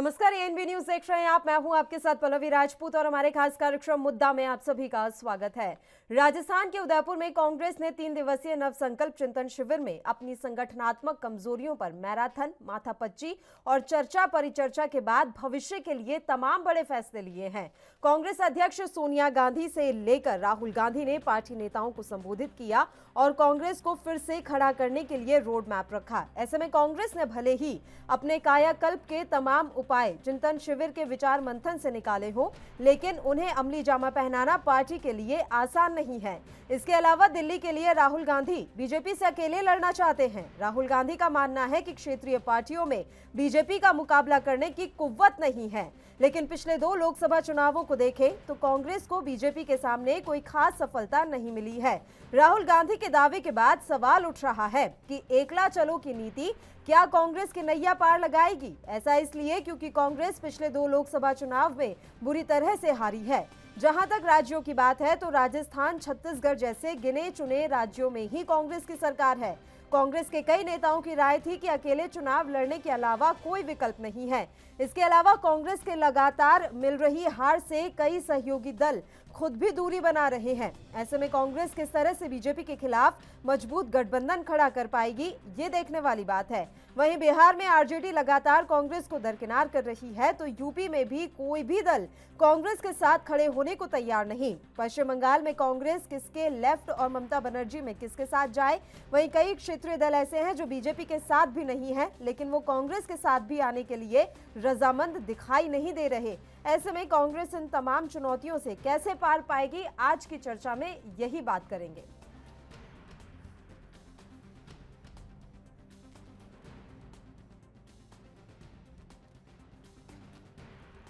नमस्कार, ANB news देख रहे हैं आप। मैं हूं आपके साथ पल्लवी राजपूत और हमारे खास कार्यक्रम मुद्दा में आप सभी का स्वागत है। राजस्थान के उदयपुर में कांग्रेस ने 3 दिवसीय नवसंकल्प चिंतन शिविर में अपनी संगठनात्मक कमजोरियों पर मैराथन, माथापच्ची और चर्चा परिचर्चा के बाद भविष्य के लिए तमाम बड़े फैसले लिए हैं। कांग्रेस अध्यक्ष सोनिया गांधी से लेकर राहुल गांधी ने पार्टी नेताओं को संबोधित किया और कांग्रेस को फिर से खड़ा करने के लिए रोड मैप रखा। ऐसे में कांग्रेस ने भले ही अपने कायाकल्प के तमाम उपाय चिंतन शिविर के विचार मंथन से निकाले हो, लेकिन उन्हें अमली जामा पहनाना पार्टी के लिए आसान नहीं है। इसके अलावा दिल्ली के लिए राहुल गांधी बीजेपी से अकेले लड़ना चाहते हैं। राहुल गांधी का मानना है कि क्षेत्रीय पार्टियों में बीजेपी का मुकाबला करने की कुव्वत नहीं है, लेकिन पिछले 2 लोकसभा चुनावों को देखें तो कांग्रेस को बीजेपी के सामने कोई खास सफलता नहीं मिली है। राहुल गांधी के दावे के बाद सवाल उठ रहा है कि एकला चलो की नीति क्या कांग्रेस की नैया पार लगाएगी। ऐसा इसलिए क्योंकि कांग्रेस पिछले 2 लोकसभा चुनाव में बुरी तरह से हारी है। जहां तक राज्यों की बात है तो राजस्थान, छत्तीसगढ़ जैसे गिने चुने राज्यों में ही कांग्रेस की सरकार है। कांग्रेस के कई नेताओं की राय थी कि अकेले चुनाव लड़ने के अलावा कोई विकल्प नहीं है। इसके अलावा कांग्रेस के लगातार मिल रही हार से कई सहयोगी दल खुद भी दूरी बना रहे हैं। ऐसे में कांग्रेस किस तरह से बीजेपी के खिलाफ मजबूत गठबंधन खड़ा कर पाएगी, ये देखने वाली बात है। वहीं बिहार में आरजेडी लगातार कांग्रेस को दरकिनार कर रही है, तो यूपी में भी कोई भी दल कांग्रेस के साथ खड़े होने को तैयार नहीं। पश्चिम बंगाल में कांग्रेस किसके लेफ्ट और ममता बनर्जी में किसके साथ जाए। वहीं कई क्षेत्रीय दल ऐसे हैं जो बीजेपी के साथ भी नहीं है, लेकिन वो कांग्रेस के साथ भी आने के लिए रजामंद दिखाई नहीं दे रहे। ऐसे में कांग्रेस इन तमाम चुनौतियों से कैसे पार पाएगी, आज की चर्चा में यही बात करेंगे।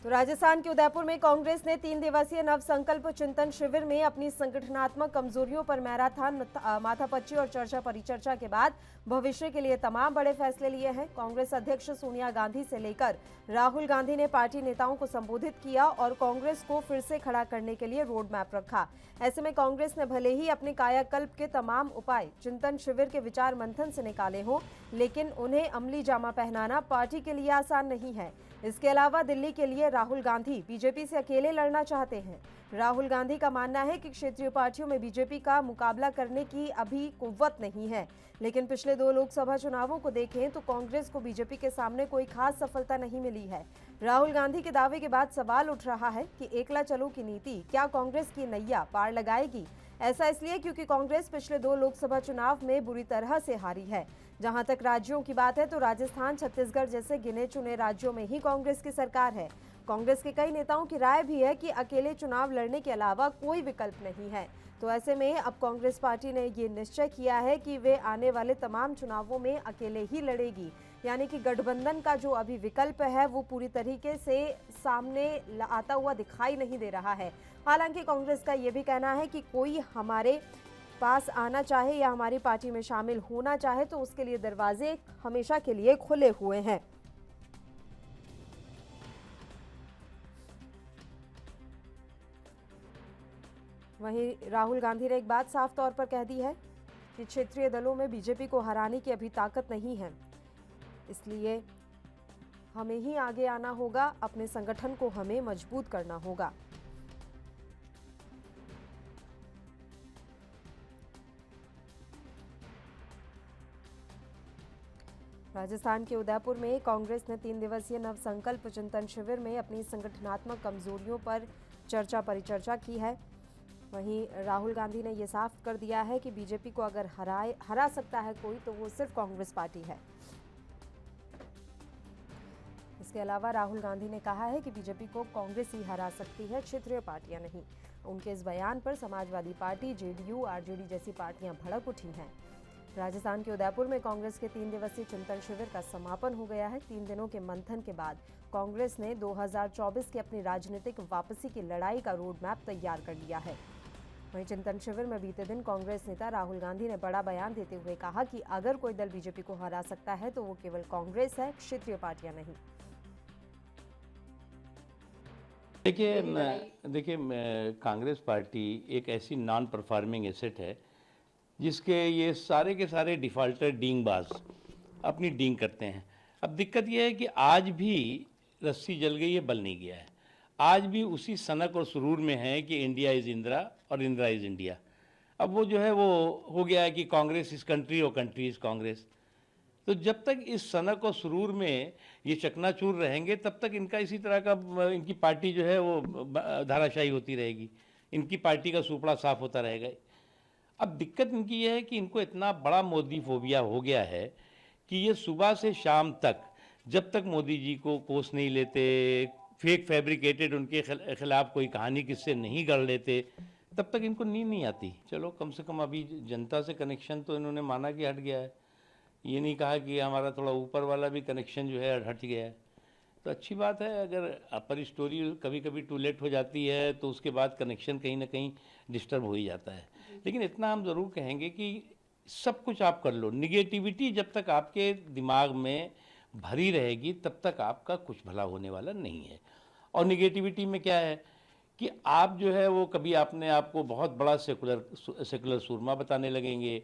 तो राजस्थान के उदयपुर में कांग्रेस ने 3 दिवसीय नवसंकल्प चिंतन शिविर में अपनी संगठनात्मक कमजोरियों पर मैराथन, माथापच्ची और चर्चा परिचर्चा के बाद भविष्य के लिए तमाम बड़े फैसले लिए हैं। कांग्रेस अध्यक्ष सोनिया गांधी से लेकर राहुल गांधी ने पार्टी नेताओं को संबोधित किया और कांग्रेस को फिर से खड़ा करने के लिए रोड मैप रखा। ऐसे में कांग्रेस ने भले ही अपने कायाकल्प के तमाम उपाय चिंतन शिविर के विचार मंथन से निकाले हों, लेकिन उन्हें अमली जामा पहनाना पार्टी के लिए आसान नहीं है। इसके अलावा दिल्ली के लिए राहुल गांधी बीजेपी से अकेले लड़ना चाहते हैं। राहुल गांधी का मानना है कि क्षेत्रीय पार्टियों में बीजेपी का मुकाबला करने की अभी कुव्वत नहीं है, लेकिन पिछले 2 लोकसभा चुनावों को देखें तो कांग्रेस को बीजेपी के सामने कोई खास सफलता नहीं मिली है। राहुल गांधी के दावे के बाद सवाल उठ रहा है कि एकला चलो की नीति क्या कांग्रेस की नैया पार लगाएगी। ऐसा इसलिए क्योंकि कांग्रेस पिछले 2 लोकसभा चुनाव में बुरी तरह से हारी है। जहां तक राज्यों की बात है तो राजस्थान, छत्तीसगढ़ जैसे गिने चुने राज्यों में ही कांग्रेस की सरकार है। कांग्रेस के कई नेताओं की राय भी है कि अकेले चुनाव लड़ने के अलावा कोई विकल्प नहीं है। तो ऐसे में अब कांग्रेस पार्टी ने ये निश्चय किया है कि वे आने वाले तमाम चुनावों में अकेले ही लड़ेगी, यानी कि गठबंधन का जो अभी विकल्प है वो पूरी तरीके से सामने आता हुआ दिखाई नहीं दे रहा है। हालांकि कांग्रेस का ये भी कहना है कि कोई हमारे पास आना चाहे या हमारी पार्टी में शामिल होना चाहे तो उसके लिए दरवाजे हमेशा के लिए खुले हुए हैं। वहीं राहुल गांधी ने एक बात साफ तौर पर कह दी है कि क्षेत्रीय दलों में बीजेपी को हराने की अभी ताकत नहीं है, इसलिए हमें ही आगे आना होगा, अपने संगठन को हमें मजबूत करना होगा। राजस्थान के उदयपुर में कांग्रेस ने 3 दिवसीय नवसंकल्प चिंतन शिविर में अपनी संगठनात्मक कमजोरियों पर चर्चा परिचर्चा की है। वहीं राहुल गांधी ने यह साफ कर दिया है कि बीजेपी को अगर हरा सकता है कोई तो वो सिर्फ कांग्रेस पार्टी है। इसके अलावा राहुल गांधी ने कहा है कि बीजेपी को कांग्रेस ही हरा सकती है, क्षेत्रीय पार्टियां नहीं। उनके इस बयान पर समाजवादी पार्टी, जेडीयू, आरजेडी जैसी पार्टियां भड़क उठी हैं। राजस्थान के उदयपुर में कांग्रेस के 3 दिवसीय चिंतन शिविर का समापन हो गया है। 3 दिनों के मंथन के बाद कांग्रेस ने 2024 की अपनी राजनीतिक वापसी की लड़ाई का रोड मैप तैयार कर लिया है। वहीं चिंतन शिविर में बीते दिन कांग्रेस नेता राहुल गांधी ने बड़ा बयान देते हुए कहा कि अगर कोई दल बीजेपी को हरा सकता है तो वो केवल कांग्रेस है, क्षेत्रीय पार्टियां नहीं। देखिए कांग्रेस पार्टी एक ऐसी नॉन परफॉर्मिंग एसेट है जिसके ये सारे के सारे डिफाल्टर डींगबाज अपनी डींग करते हैं। अब दिक्कत ये है कि आज भी रस्सी जल गई है, बल नहीं गया है। आज भी उसी सनक और सुरूर में है कि इंडिया इज़ इंदिरा और इंदिरा इज़ इंडिया। अब वो जो है वो हो गया है कि कांग्रेस इज़ कंट्री और कंट्री इज़ कांग्रेस। तो जब तक इस सनक और सुरूर में ये चकनाचूर रहेंगे तब तक इनका इसी तरह का इनकी पार्टी जो है वो धाराशायी होती रहेगी, इनकी पार्टी का सुपड़ा साफ होता रहेगा। अब दिक्कत इनकी ये है कि इनको इतना बड़ा मोदी फोबिया हो गया है कि ये सुबह से शाम तक जब तक मोदी जी को कोस नहीं लेते, फेक फैब्रिकेटेड उनके खिलाफ कोई कहानी किससे नहीं गढ़ लेते, तब तक इनको नींद नहीं आती। चलो कम से कम अभी जनता से कनेक्शन तो इन्होंने माना कि हट गया है, ये नहीं कहा कि हमारा थोड़ा ऊपर वाला भी कनेक्शन जो है हट गया है, तो अच्छी बात है। अगर अपर स्टोरी कभी कभी टू लेट हो जाती है तो उसके बाद कनेक्शन कहीं ना कहीं डिस्टर्ब हो ही जाता है। लेकिन इतना हम ज़रूर कहेंगे कि सब कुछ आप कर लो, निगेटिविटी जब तक आपके दिमाग में भरी रहेगी तब तक आपका कुछ भला होने वाला नहीं है। और निगेटिविटी में क्या है कि आप जो है वो कभी अपने आप को बहुत बड़ा सेकुलर सूरमा बताने लगेंगे,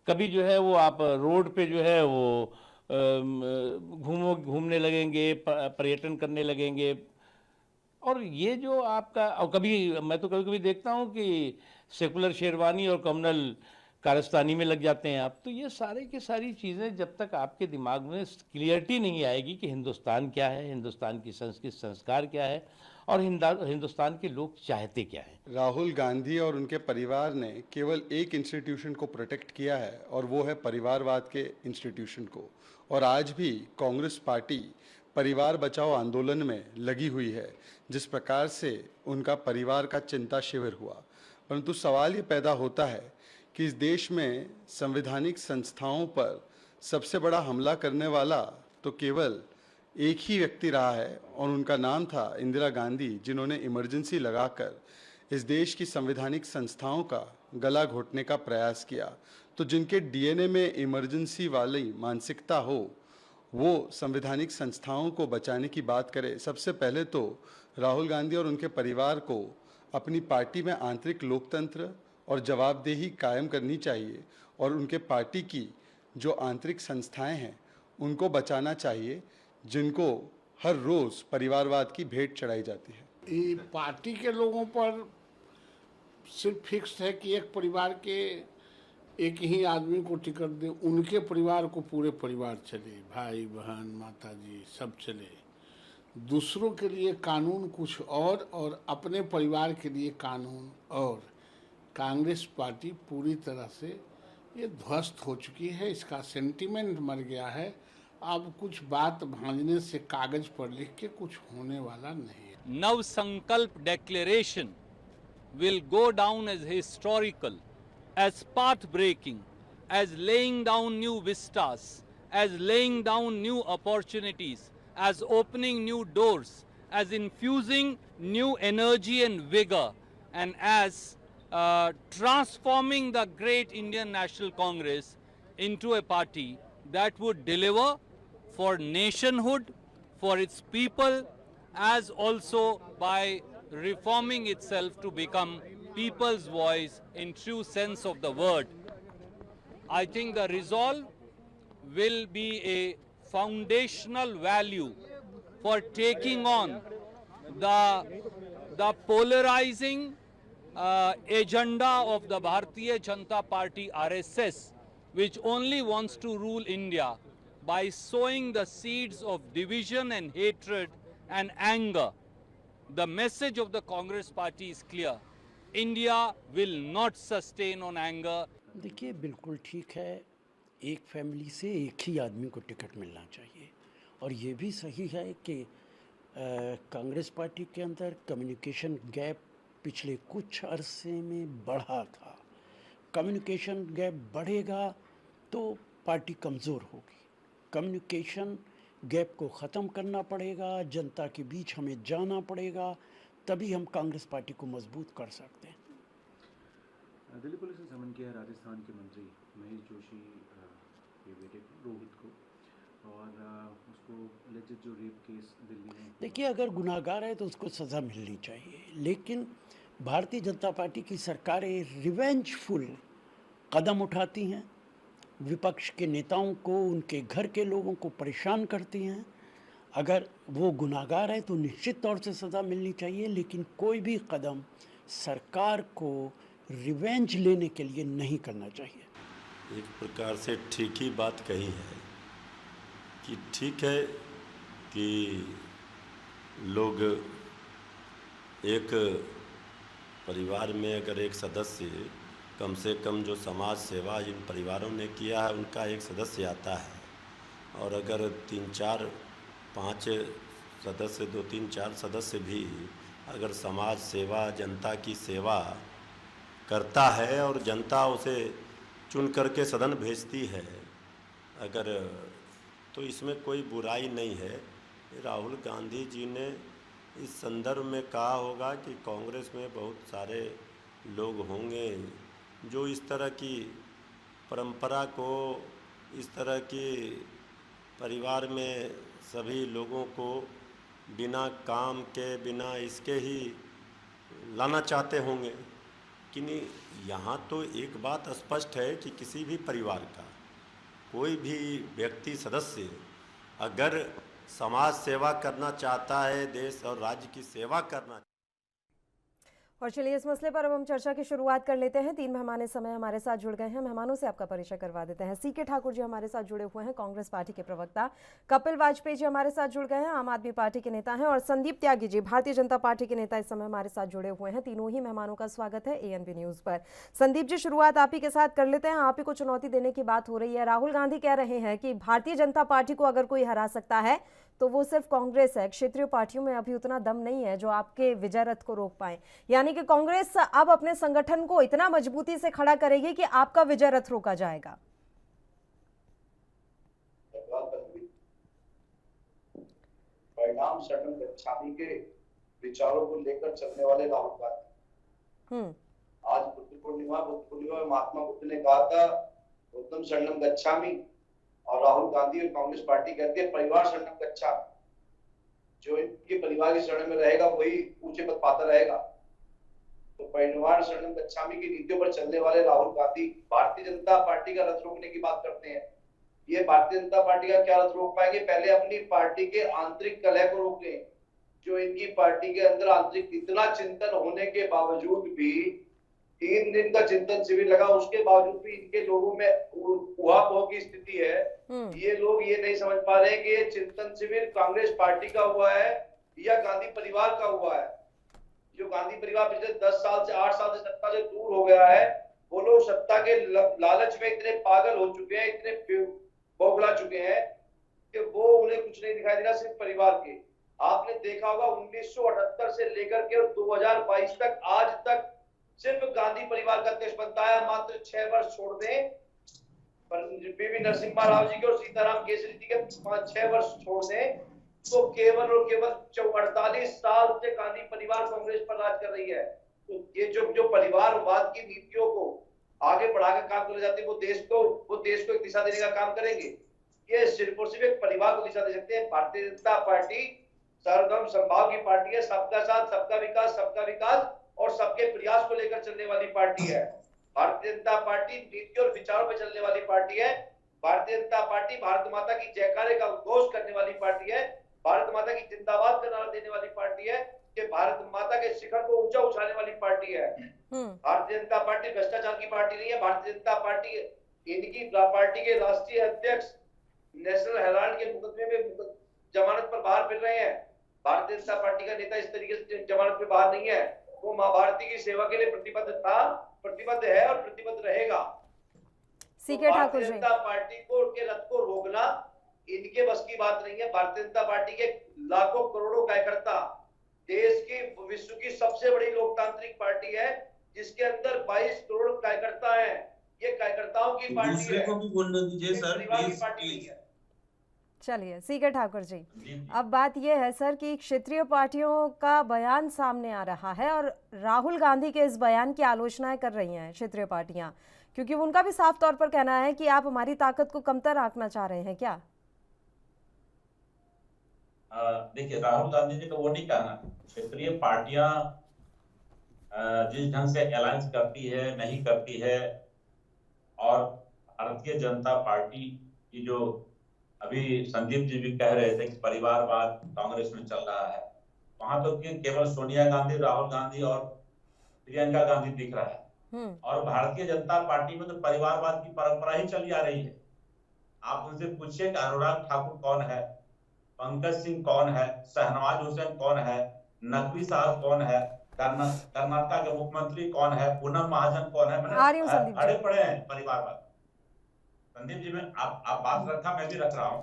कभी जो है वो आप रोड पे जो है वो घूमने लगेंगे, पर्यटन करने लगेंगे। और ये जो आपका, और कभी मैं तो कभी कभी देखता हूँ कि सेकुलर शेरवानी और कम्युनल कारस्तानी में लग जाते हैं आप। तो ये सारे की सारी चीज़ें जब तक आपके दिमाग में क्लियरिटी नहीं आएगी कि हिंदुस्तान क्या है, हिंदुस्तान की संस्कृति संस्कार क्या है और हिंदुस्तान के लोग चाहते क्या हैं। राहुल गांधी और उनके परिवार ने केवल एक इंस्टीट्यूशन को प्रोटेक्ट किया है और वो है परिवारवाद के इंस्टीट्यूशन को। और आज भी कांग्रेस पार्टी परिवार बचाओ आंदोलन में लगी हुई है, जिस प्रकार से उनका परिवार का चिंता शिविर हुआ। परंतु सवाल ये पैदा होता है कि इस देश में संवैधानिक संस्थाओं पर सबसे बड़ा हमला करने वाला तो केवल एक ही व्यक्ति रहा है और उनका नाम था इंदिरा गांधी, जिन्होंने इमरजेंसी लगाकर इस देश की संवैधानिक संस्थाओं का गला घोटने का प्रयास किया। तो जिनके डीएनए में इमरजेंसी वाली मानसिकता हो वो संवैधानिक संस्थाओं को बचाने की बात करे। सबसे पहले तो राहुल गांधी और उनके परिवार को अपनी पार्टी में आंतरिक लोकतंत्र और जवाबदेही कायम करनी चाहिए और उनके पार्टी की जो आंतरिक संस्थाएं हैं उनको बचाना चाहिए, जिनको हर रोज़ परिवारवाद की भेंट चढ़ाई जाती है। ये पार्टी के लोगों पर सिर्फ फिक्स है कि एक परिवार के एक ही आदमी को टिकट दे, उनके परिवार को पूरे परिवार चले, भाई बहन माता जी सब चले। दूसरों के लिए कानून कुछ और अपने परिवार के लिए कानून और। कांग्रेस पार्टी पूरी तरह से ये ध्वस्त हो चुकी है, इसका सेंटिमेंट मर गया है। अब कुछ बात भांजने से कागज पर लिख के कुछ होने वाला नहीं है। नव संकल्प declaration will go down as historical, as path breaking, as laying down new vistas, as laying down new opportunities, as opening new doors, as infusing new energy and vigor, and as transforming the great Indian National Congress into a party that would deliver for nationhood, for its people, as also by reforming itself to become people's voice in true sense of the word. I think the resolve will be a foundational value for taking on the polarizing agenda of the Bharatiya Janata Party RSS, which only wants to rule India by sowing the seeds of division and hatred and anger. The message of the Congress Party is clear. India will not sustain on anger. देखिए बिल्कुल ठीक है, एक family से एक ही आदमी को ticket मिलना चाहिए और ये भी सही है कि कांग्रेस पार्टी के अंदर कम्युनिकेशन गैप पिछले कुछ अरसे में बढ़ा था। कम्युनिकेशन गैप बढ़ेगा तो पार्टी कमज़ोर होगी। कम्युनिकेशन गैप को ख़त्म करना पड़ेगा, जनता के बीच हमें जाना पड़ेगा, तभी हम कांग्रेस पार्टी को मजबूत कर सकते हैं। दिल्ली पुलिस ने समन किया है राजस्थान के मंत्री महेश जोशी के बेटे रोहित को, और उसको लेजिट जो रेप केस दिल्ली में। देखिए अगर गुनाहगार है तो उसको सज़ा मिलनी चाहिए, लेकिन भारतीय जनता पार्टी की सरकारें रिवेंजफुल कदम उठाती हैं, विपक्ष के नेताओं को, उनके घर के लोगों को परेशान करती हैं। अगर वो गुनाहगार है तो निश्चित तौर से सज़ा मिलनी चाहिए, लेकिन कोई भी कदम सरकार को रिवेंज लेने के लिए नहीं करना चाहिए। एक प्रकार से ठीक ही बात कही है कि ठीक है कि लोग एक परिवार में अगर एक सदस्य कम से कम जो समाज सेवा जिन परिवारों ने किया है उनका एक सदस्य आता है, और अगर 3-4-5 सदस्य 2-3-4 सदस्य भी अगर समाज सेवा जनता की सेवा करता है और जनता उसे चुन करके सदन भेजती है अगर, तो इसमें कोई बुराई नहीं है। राहुल गांधी जी ने इस संदर्भ में कहा होगा कि कांग्रेस में बहुत सारे लोग होंगे जो इस तरह की परंपरा को, इस तरह की परिवार में सभी लोगों को बिना काम के बिना इसके ही लाना चाहते होंगे। कि यहाँ तो एक बात स्पष्ट है कि किसी भी परिवार का कोई भी व्यक्ति सदस्य अगर समाज सेवा करना चाहता है, देश और राज्य की सेवा करना। और चलिए इस मसले पर अब हम चर्चा की शुरुआत कर लेते हैं। 3 मेहमान इस समय हमारे साथ जुड़ गए हैं। मेहमानों से आपका परिचय करवा देते हैं। सीके ठाकुर जी हमारे साथ जुड़े हुए हैं, कांग्रेस पार्टी के प्रवक्ता। कपिल वाजपेयी जी हमारे साथ जुड़ गए हैं, आम आदमी पार्टी के नेता हैं। और संदीप त्यागी जी भारतीय जनता पार्टी के नेता इस समय हमारे साथ जुड़े हुए हैं। तीनों ही मेहमानों का स्वागत है ANB न्यूज पर। संदीप जी, शुरुआत आप ही के साथ कर लेते हैं। आप ही को चुनौती देने की बात हो रही है। राहुल गांधी कह रहे हैं कि भारतीय जनता पार्टी को अगर कोई हरा सकता है तो वो सिर्फ कांग्रेस है। क्षेत्रीय पार्टियों में अभी उतना दम नहीं है जो आपके विजय रथ को रोक पाए। यानी कि कांग्रेस अब अपने संगठन को इतना मजबूती से खड़ा करेगी कि आपका विजय रथ रोका जाएगा। परिणाम शरण गच्छामी के विचारों को लेकर चलने वाले राहुल गांधी आज बुद्ध पूर्णिमा में महात्मा बुद्ध ने कहा था उत्तम शरणम गच्छामी, और राहुल गांधी और कांग्रेस पार्टी कहती है परिवार शरणम गच्छामी। जो इनके परिवार के शरण में रहेगा वही ऊंचे पद पाता रहेगा। तो परिवार शरणम गच्छामी की नीतियों पर चलने वाले राहुल गांधी भारतीय जनता पार्टी का रथ रोकने की बात करते हैं। ये भारतीय जनता पार्टी का क्या रथ रोक पाएंगे? पहले अपनी पार्टी के आंतरिक कलह को रोक लें। जो इनकी पार्टी के अंदर आंतरिक इतना चिंतन होने के बावजूद भी 3 दिन का चिंतन शिविर लगा, उसके बावजूद भी इनके लोगों में उहापोह की स्थिति है। ये लोग ये नहीं समझ पा रहे कि ये चिंतन शिविर कांग्रेस पार्टी का हुआ है या गांधी परिवार का हुआ है। जो गांधी परिवार पिछले 10 साल से 8 साल से सत्ता से दूर हो गया है, वो लोग सत्ता के लालच में इतने पागल हो चुके हैं, इतने बौखला चुके हैं कि वो उन्हें कुछ नहीं दिखाई दे रहा सिर्फ परिवार के। आपने देखा होगा 1978 से लेकर के 2022 तक आज तक सिर्फ गांधी परिवार का देश बनता है। मात्र 6 वर्ष छोड़ दें, पीवी नरसिम्हा राव जी के और सीताराम केसरी जी के 5-6 वर्ष छोड़ दें, तो केवल और केवल 48 साल से गांधी परिवार कांग्रेस पर राज कर रही है। तो ये जो परिवारवाद की नीतियों को आगे बढ़ाकर काम करे जाते हैं, वो देश को एक दिशा देने का काम करेंगे। ये सिर्फ और सिर्फ एक परिवार को दिशा दे सकते हैं। भारतीय जनता पार्टी सर्वधर्म समभाव की पार्टी है। सबका साथ, सबका विकास और सबके प्रयास को लेकर चलने वाली पार्टी है। भारतीय जनता पार्टी नीति और विचारों पर चलने वाली पार्टी है। भारतीय जनता पार्टी भारत माता की जयकारे का उद्घोष करने वाली पार्टी है। भारत माता की जिंदाबाद का नारा देने वाली पार्टी है कि भारत माता के शिखर को ऊंचा उठाने वाली पार्टी है। भारतीय जनता पार्टी भ्रष्टाचार की पार्टी नहीं है। भारतीय जनता पार्टी इनकी पार्टी के राष्ट्रीय अध्यक्ष नेशनल हेराल्ड के मुकदमे में जमानत पर बाहर फिर रहे हैं। भारतीय जनता पार्टी का नेता इस तरीके से जमानत पे बाहर नहीं है। वो मां भारती की सेवा के लिए प्रतिबद्ध था, प्रतिबद्ध है और प्रतिबद्ध रहेगा। सीके ठाकुर जी, भारतीय जनता पार्टी को उनके रथ को रोकना इनके बस की बात नहीं है। भारतीय जनता पार्टी के लाखों करोड़ों कार्यकर्ता, देश की विश्व की सबसे बड़ी लोकतांत्रिक पार्टी है जिसके अंदर 22 करोड़ कार्यकर्ता हैं। ये कार्यकर्ताओं की पार्टी दूसरे है, को भी बोलने दीजिए सर, प्लीज चलिए सीके ठाकुर जी, अब बात यह है सर कि क्षेत्रीय पार्टियों का बयान सामने आ रहा है और राहुल गांधी के इस बयान की आलोचनाएं कर रही हैं क्षेत्रीय पार्टियां, क्योंकि उनका भी साफ तौर पर कहना है कि आप हमारी ताकत को कमतर आंकना चाह रहे हैं क्या? देखिए, राहुल गांधी जी का वो नहीं कहना। क्षेत्रीय पार्टियां जिस ढंग से अलायंस करती है नहीं करती है, और भारतीय जनता पार्टी की जो अभी संदीप जी भी कह रहे थे कि परिवारवाद कांग्रेस में चल रहा है, वहां तो केवल सोनिया गांधी, राहुल गांधी और प्रियंका गांधी दिख रहा है। और भारतीय जनता पार्टी में तो परिवारवाद की परंपरा ही चली आ रही है। आप उनसे पूछिए कि अनुराग ठाकुर कौन है, पंकज सिंह कौन है, शहनवाज हुसैन कौन है, नकवी साहब कौन है, कर्नाटक के मुख्यमंत्री कौन है, पूनम महाजन कौन है। आ रही हूँ संदीप जी। भरे पड़े हैं परिवारवाद। संदीप जी में आप बात रखा, मैं भी रख रहा हूँ।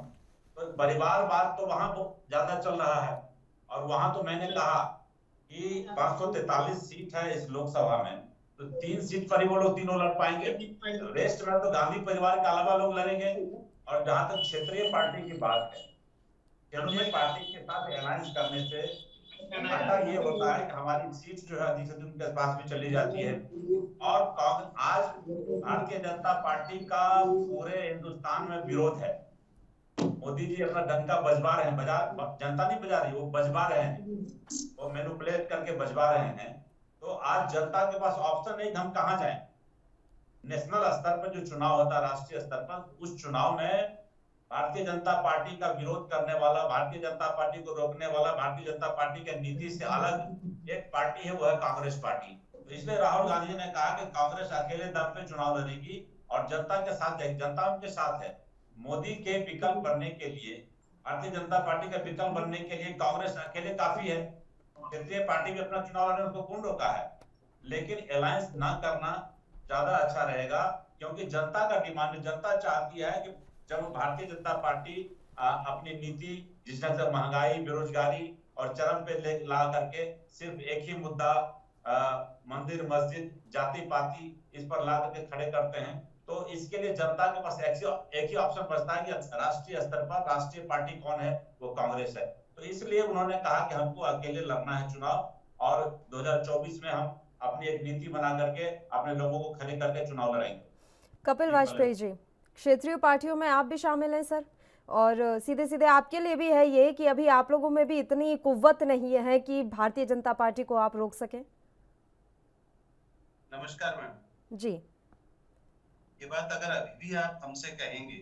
तो परिवारवाद तो वहां बहुत ज्यादा चल रहा है। और वहां तो मैंने कहा कि 543 सीट है इस लोकसभा में, तो 3 सीट पर ही वो लोग तीनों लड़ पाएंगे। रेस्ट में तो गांधी परिवार के अलावा लोग लड़ेंगे। और जहां तक क्षेत्रीय पार्टी की बात है, क्षेत्रीय पार्टी के साथ अलायंस करने से फायदा ये होता है कि हमारी सीट जो है अधिक से अधिक उनके पास भी चली जाती है। और आज भारतीय जनता पार्टी का पूरे हिंदुस्तान में विरोध है। मोदी जी अपना डंका बजवा रहे हैं, जनता नहीं बजा रही, वो बजवा रहे हैं, वो मैनिपुलेट करके बजवा रहे हैं। तो आज जनता के पास ऑप्शन नहीं कि हम कहां जाएं। नेशनल स्तर पर जो चुनाव होता है, राष्ट्रीय स्तर पर, उस चुनाव में भारतीय जनता पार्टी का विरोध करने वाला, भारतीय जनता पार्टी को रोकने वाला, भारतीय जनता पार्टी के नीति से अलग एक पार्टी है, वो है कांग्रेस पार्टी। तो इसलिए राहुल गांधी ने कहा कि कांग्रेस अकेले दम पे चुनाव लड़ेगी और जनता के साथ जाएगी, जनता उनके साथ है। मोदी के विकल्प बनने के लिए, भारतीय जनता पार्टी का विकल्प बनने के लिए कांग्रेस अकेले काफी है। क्षेत्रीय पार्टी भी अपना चुनाव लड़ने उसको कौन रोका है। लेकिन अलायंस ना करना ज्यादा अच्छा रहेगा, क्योंकि जनता का डिमांड, जनता चाहती है कि जब भारतीय जनता पार्टी अपनी नीति जिसमें से महंगाई, बेरोजगारी और चरम पे ला करके सिर्फ एक ही मुद्दा मंदिर, मस्जिद, जाति पाति इस पर ला करके खड़े करते हैं, तो इसके लिए जनता के पास एक ही ऑप्शन बचता है कि राष्ट्रीय स्तर पर राष्ट्रीय पार्टी कौन है, वो कांग्रेस है। तो इसलिए उन्होंने कहा कि हमको अकेले लड़ना है चुनाव और 2024 में हम अपनी एक नीति बना करके अपने लोगों को खड़े करके चुनाव लड़ेंगे। कपिल वाजपेयी जी, क्षेत्रीय पार्टियों में आप भी शामिल हैं सर, और सीधे सीधे आपके लिए भी है ये कि अभी आप लोगों में भी इतनी कुव्वत नहीं है कि भारतीय जनता पार्टी को आप रोक सकें। नमस्कार मैम जी, ये बात अगर अभी भी आप हमसे कहेंगे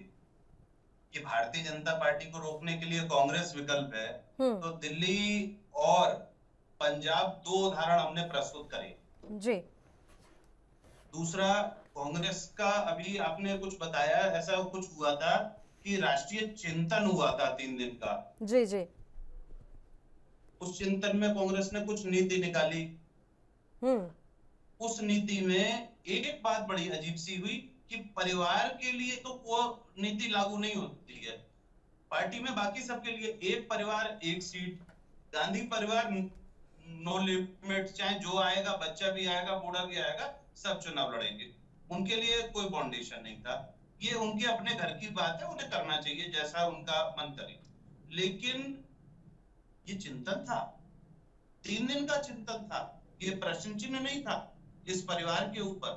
कि भारतीय जनता पार्टी को रोकने के लिए कांग्रेस विकल्प है, तो दिल्ली और पंजाब 2 उदाहरण हमने प्रस्तुत करे। जी। दूसरा, कांग्रेस का अभी आपने कुछ बताया, ऐसा कुछ हुआ था कि राष्ट्रीय चिंतन हुआ था 3 दिन का। जी जी। उस चिंतन में कांग्रेस ने कुछ नीति निकाली। उस नीति में एक बात बड़ी अजीब सी हुई कि परिवार के लिए तो वो नीति लागू नहीं होती है, पार्टी में बाकी सबके लिए एक परिवार एक सीट, गांधी परिवार नो लिमिट, चाहे जो आएगा, बच्चा भी आएगा, बूढ़ा भी आएगा, सब चुनाव लड़ेंगे। उनके लिए कोई फाउंडेशन नहीं था। ये उनके अपने घर की बात है, उन्हें करना चाहिए जैसा उनका मन करे। लेकिन ये चिंतन था, 3 दिन का चिंतन था, ये प्रश्न चिन्ह नहीं था इस परिवार के ऊपर।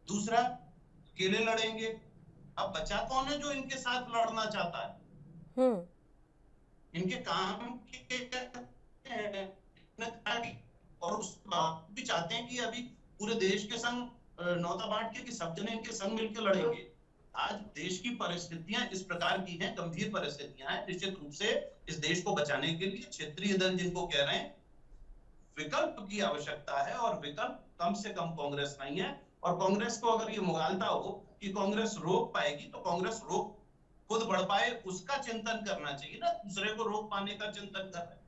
दूसरा, अकेले लड़ेंगे। अब बचा कौन है जो इनके साथ लड़ना चाहता है? इनके काम के और उस बात भी चाहते हैं कि अभी पूरे देश के संग नौता बांट के कि सब जने इनके संग मिलकर लड़ेंगे। आज देश की परिस्थितियां इस प्रकार की हैं, गंभीर परिस्थितियां हैं। निश्चित रूप से इस देश को बचाने के लिए क्षेत्रीय दल जिनको कह रहे हैं, विकल्प की आवश्यकता है और विकल्प कम से कम कांग्रेस नहीं है। और कांग्रेस को अगर ये मुगालता हो कि कांग्रेस रोक पाएगी, तो कांग्रेस रोक खुद बढ़ पाए उसका चिंतन करना चाहिए ना, दूसरे को रोक पाने का चिंतन कर रहे हैं।